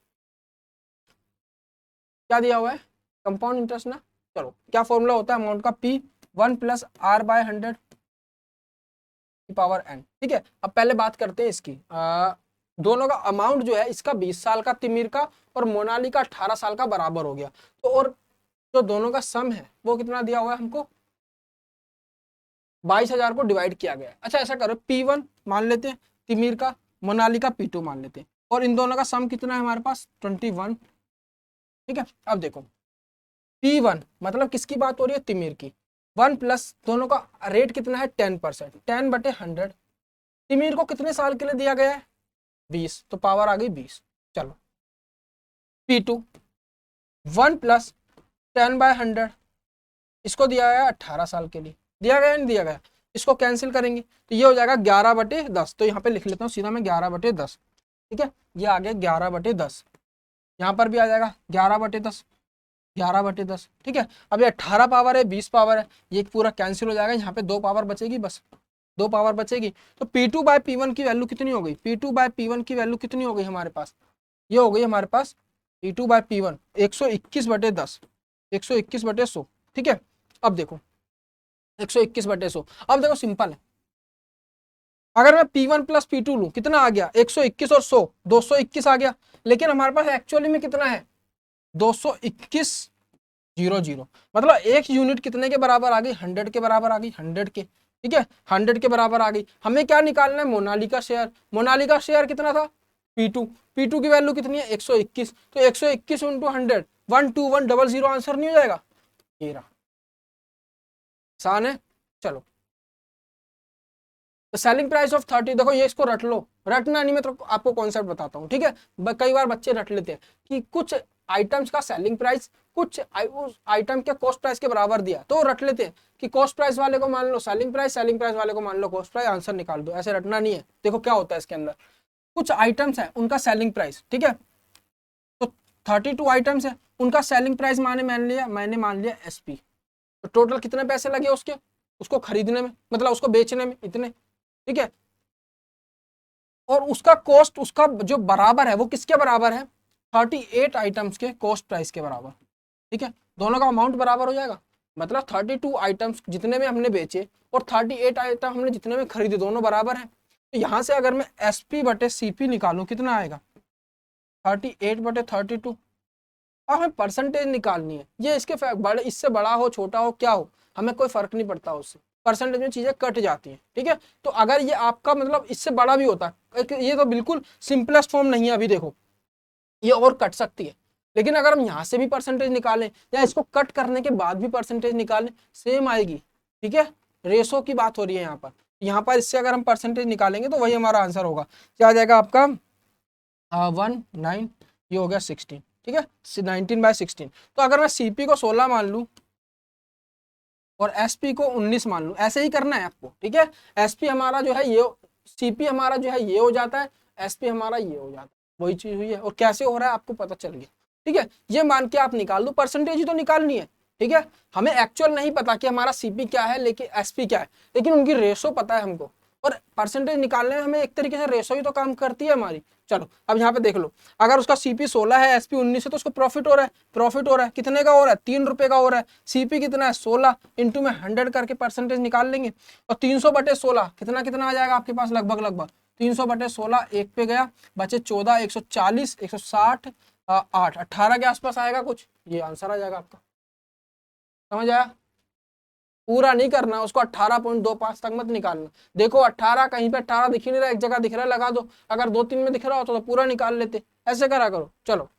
क्या दिया हुआ है, कंपाउंड इंटरेस्ट ना। चलो क्या फॉर्मूला होता है अमाउंट का, P1 + R/100 की पावर n, ठीक है। अब पहले बात करते हैं इसकी, दोनों का अमाउंट जो है, इसका 20 साल का तिमिर का और मोनाली का 18 साल का बराबर हो गया। तो और जो दोनों का सम है वो कितना दिया हुआ है हमको, 22,000 को डिवाइड किया गया। अच्छा ऐसा करो, P1 मान लेते हैं तिमिर का, मोनाली का P2 मान लेते हैं, और इन दोनों का सम कितना है हमारे पास 21, ठीक है। अब देखो P1 मतलब किसकी बात हो रही है, तिमिर की। 1 प्लस दोनों का रेट कितना है 10%, 10/100। तिमिर को कितने साल के लिए दिया गया है 20, तो पावर आ गई 20। चलो P2 1 + 10/100, इसको दिया गया 18 साल के लिए, दिया गया नहीं दिया गया, इसको कैंसिल करेंगे तो ये हो जाएगा 11/10। तो यहाँ पे लिख लेता हूँ सीधा मैं 11/10, ठीक है। ये आ गया 11/10, यहाँ पर भी आ जाएगा 11/10, 11/10, ठीक है। अब ये 18 पावर है, 20 पावर है, ये पूरा कैंसिल हो जाएगा, यहाँ पे 2 पावर बचेगी, बस 2 पावर बचेगी। तो P2/P1 की वैल्यू कितनी हो गई, P2/P1 की वैल्यू कितनी हो गई हमारे पास, ये हो गई हमारे पास P2/P1 121/10, 121/100, ठीक है। अब देखो 121/100, अब देखो सिंपल है, अगर मैं P1 + P2 लूं कितना आ गया 121 और 100, 221 आ गया, लेकिन हमारे पास एक्चुअली में कितना है 221.00, मतलब एक यूनिट कितने के बराबर आ गई, 100 के बराबर आ गई, 100 के, ठीक है, 100 के बराबर आ गई। हमें क्या निकालना है, मोनाली का शेयर। मोनाली का शेयर कितना था P2, P2 की वैल्यू कितनी है 121, तो 121 × 100 12100 आंसर नहीं हो जाएगा? ये रहा, आसान है। चलो, सेलिंग प्राइस ऑफ 30, देखो ये इसको रट लो, रटना नहीं, मैं तो आपको कॉन्सेप्ट बताता हूँ, ठीक है। कई बार बच्चे रट लेते हैं कि कुछ आइटम्स का सेलिंग प्राइस कुछ उस आइटम के कॉस्ट प्राइस के बराबर दिया, तो रट लेते हैं कि कॉस्ट प्राइस वाले को मान लो सेलिंग प्राइस वाले को मान लो कॉस्ट प्राइस, आंसर निकाल दो। ऐसे रटना नहीं है। देखो क्या होता है इसके अंदर, कुछ आइटम्स है उनका सेलिंग प्राइस, ठीक है, तो 32 आइटम्स है, उनका सेलिंग प्राइस मैंने मान लिया SP, तो टोटल कितने पैसे लगे उसके, उसको खरीदने में, मतलब उसको बेचने में इतने, ठीक है। और उसका कॉस्ट, उसका जो बराबर है वो किसके बराबर है, 38 आइटम्स के कॉस्ट प्राइस के बराबर, ठीक है। दोनों का अमाउंट बराबर हो जाएगा, मतलब 32 आइटम्स जितने में हमने बेचे और 38 आइटम हमने जितने में खरीदे, दोनों बराबर हैं। तो यहाँ से अगर मैं SP बटे CP निकालूं, कितना आएगा, 38 बटे 32। अब हमें परसेंटेज निकालनी है, ये इसके बड़े, इससे बड़ा हो छोटा हो क्या हो, हमें कोई फर्क नहीं पड़ता उससे, परसेंटेज में चीजें कट जाती हैं, ठीक है। तो अगर ये आपका मतलब इससे बड़ा भी होता है, ये तो बिल्कुल सिंपलेस्ट फॉर्म नहीं है, अभी देखो ये और कट सकती है, लेकिन अगर हम यहाँ से भी परसेंटेज निकालें या इसको कट करने के बाद भी परसेंटेज निकालें, सेम आएगी, ठीक है। रेशो की बात हो रही है यहाँ पर इससे अगर हम परसेंटेज निकालेंगे तो वही हमारा आंसर होगा। क्या आ जाएगा आपका 19, ये हो गया 16, ठीक है, 19/16। तो अगर मैं CP को 16 मान लूं और SP को 19 मान लूं, ऐसे ही करना है आपको, ठीक है। SP हमारा जो है ये, CP हमारा जो है ये हो जाता है, SP हमारा ये हो जाता है, वही चीज हुई है। और कैसे हो रहा है आपको पता चल गया, ठीक है। ये मान के आप निकाल दो, परसेंटेज ही तो निकालनी है, ठीक है। हमें एक्चुअल नहीं पता कि हमारा CP क्या है, लेकिन SP क्या है, लेकिन उनकी रेशो पता है हमको, और परसेंटेज निकालने में हमें एक तरीके से रेशो ही तो काम करती है हमारी। चलो अब यहाँ पे देख लो, अगर उसका CP 16 है, SP 19 है, तो उसको प्रॉफिट हो रहा है, कितने का हो रहा है, 3 रुपए का हो रहा है। CP कितना है, 16, इंटू में 100 करके परसेंटेज निकाल लेंगे, और 300 बटे 16 कितना कितना आ जाएगा आपके पास, लगभग 300 बटे 16 एक पे गया, बचे 14, 140, 160, 8, 18 के आसपास आएगा कुछ, ये आंसर आ जाएगा आपका। समझ आया? पूरा नहीं करना उसको, 18.25 तक मत निकालना। देखो 18 कहीं पे 18 दिख ही नहीं रहा, एक जगह दिख रहा है लगा दो, अगर 2-3 में दिख रहा हो तो पूरा निकाल लेते, ऐसे करा करो। चलो,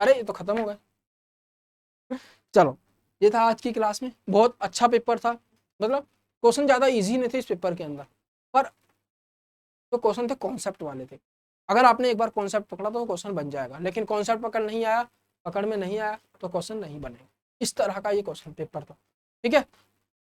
अरे ये तो खत्म हो गया। चलो, ये था आज की क्लास में, बहुत अच्छा पेपर था, मतलब क्वेश्चन ज्यादा इजी नहीं थे इस पेपर के अंदर, पर तो क्वेश्चन थे कॉन्सेप्ट वाले थे। अगर आपने एक बार कॉन्सेप्ट पकड़ा तो क्वेश्चन बन जाएगा, लेकिन कॉन्सेप्ट पकड़ में नहीं आया तो क्वेश्चन नहीं बनेगा। इस तरह का ये क्वेश्चन पेपर था, ठीक है।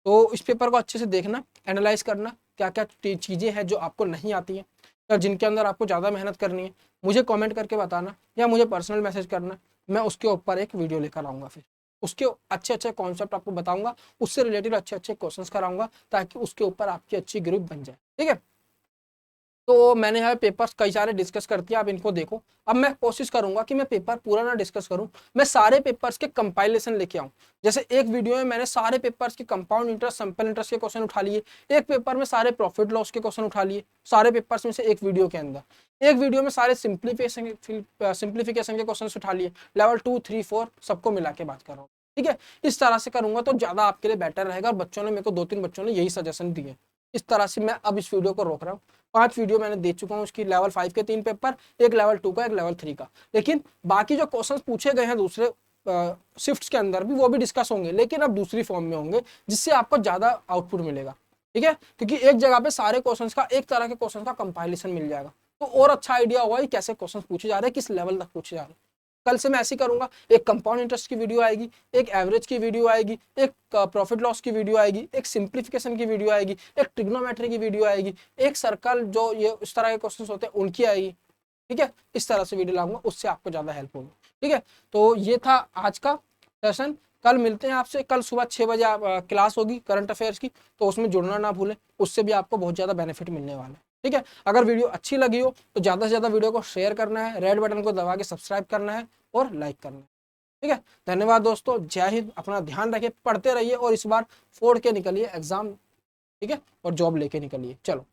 तो इस पेपर को अच्छे से देखना, एनालाइज करना, क्या क्या चीज़ें हैं जो आपको नहीं आती हैं या जिनके अंदर आपको ज़्यादा मेहनत करनी है, मुझे कमेंट करके बताना या मुझे पर्सनल मैसेज करना, मैं उसके ऊपर एक वीडियो लेकर आऊँगा, फिर उसके अच्छे अच्छे कॉन्सेप्ट आपको बताऊंगा, उससे रिलेटेड अच्छे अच्छे क्वेश्चंस कराऊंगा, ताकि उसके ऊपर आपकी अच्छी ग्रिप बन जाए, ठीक है। तो मैंने यहाँ पेपर्स कई सारे डिस्कस कर दिया, आप इनको देखो। अब मैं कोशिश करूंगा कि मैं पेपर पूरा ना डिस्कस करूं, मैं सारे पेपर्स के कंपाइलेशन लेके आऊं। जैसे एक वीडियो में मैंने सारे पेपर्स के कंपाउंड इंटरेस्ट, सिंपल इंटरेस्ट के क्वेश्चन उठा लिए, एक पेपर में सारे प्रॉफिट लॉस के क्वेश्चन उठा लिए, सारे पेपर्स में से एक वीडियो के अंदर। एक वीडियो में सारे सिंप्लीफिकेशन के क्वेश्चन उठा लिए, लेवल 2, 3, 4 सबको मिला के बात कर रहा हूँ, ठीक है। इस तरह से करूंगा तो ज्यादा आपके लिए बेटर रहेगा, और बच्चों ने मेरे को 2-3 बच्चों ने यही सजेशन दिए। इस तरह से मैं अब इस वीडियो को रोक रहा हूँ। 5 वीडियो मैंने दे चुका हूँ उसकी, लेवल 5 के 3 पेपर, एक लेवल 2 का, एक लेवल 3 का। लेकिन बाकी जो क्वेश्चंस पूछे गए हैं दूसरे शिफ्ट्स के अंदर भी, वो भी डिस्कस होंगे, लेकिन अब दूसरी फॉर्म में होंगे, जिससे आपको ज्यादा आउटपुट मिलेगा, ठीक है। क्योंकि एक जगह पे सारे क्वेश्चंस का, एक तरह के क्वेश्चंस का कंपाइलेशन मिल जाएगा, तो और अच्छा आइडिया होगा कि कैसे क्वेश्चंस पूछे जा रहे हैं, किस लेवल तक पूछे जा रहे हैं। कल से मैं ऐसे करूंगा, एक कंपाउंड इंटरेस्ट की वीडियो आएगी, एक एवरेज की वीडियो आएगी, एक प्रॉफिट लॉस की वीडियो आएगी, एक सिंप्लीफिकेशन की वीडियो आएगी, एक ट्रिग्नोमेट्री की वीडियो आएगी, एक सर्कल जो ये इस तरह के क्वेश्चंस होते हैं उनकी आएगी, ठीक है। इस तरह से वीडियो लाऊंगा, उससे आपको ज्यादा हेल्प होगी, ठीक है। तो ये था आज का सेशन, कल मिलते हैं आपसे। कल सुबह 6 बजे क्लास होगी करंट अफेयर्स की, तो उसमें जुड़ना ना भूलें, उससे भी आपको बहुत ज्यादा बेनिफिट मिलने वाला है, ठीक है। अगर वीडियो अच्छी लगी हो तो ज़्यादा से ज़्यादा वीडियो को शेयर करना है, रेड बटन को दबा के सब्सक्राइब करना है और लाइक करना है, ठीक है। धन्यवाद दोस्तों, जय हिंद, अपना ध्यान रखिए, पढ़ते रहिए और इस बार फोड़ के निकलिए एग्जाम, ठीक है, और जॉब लेके निकलिए। चलो।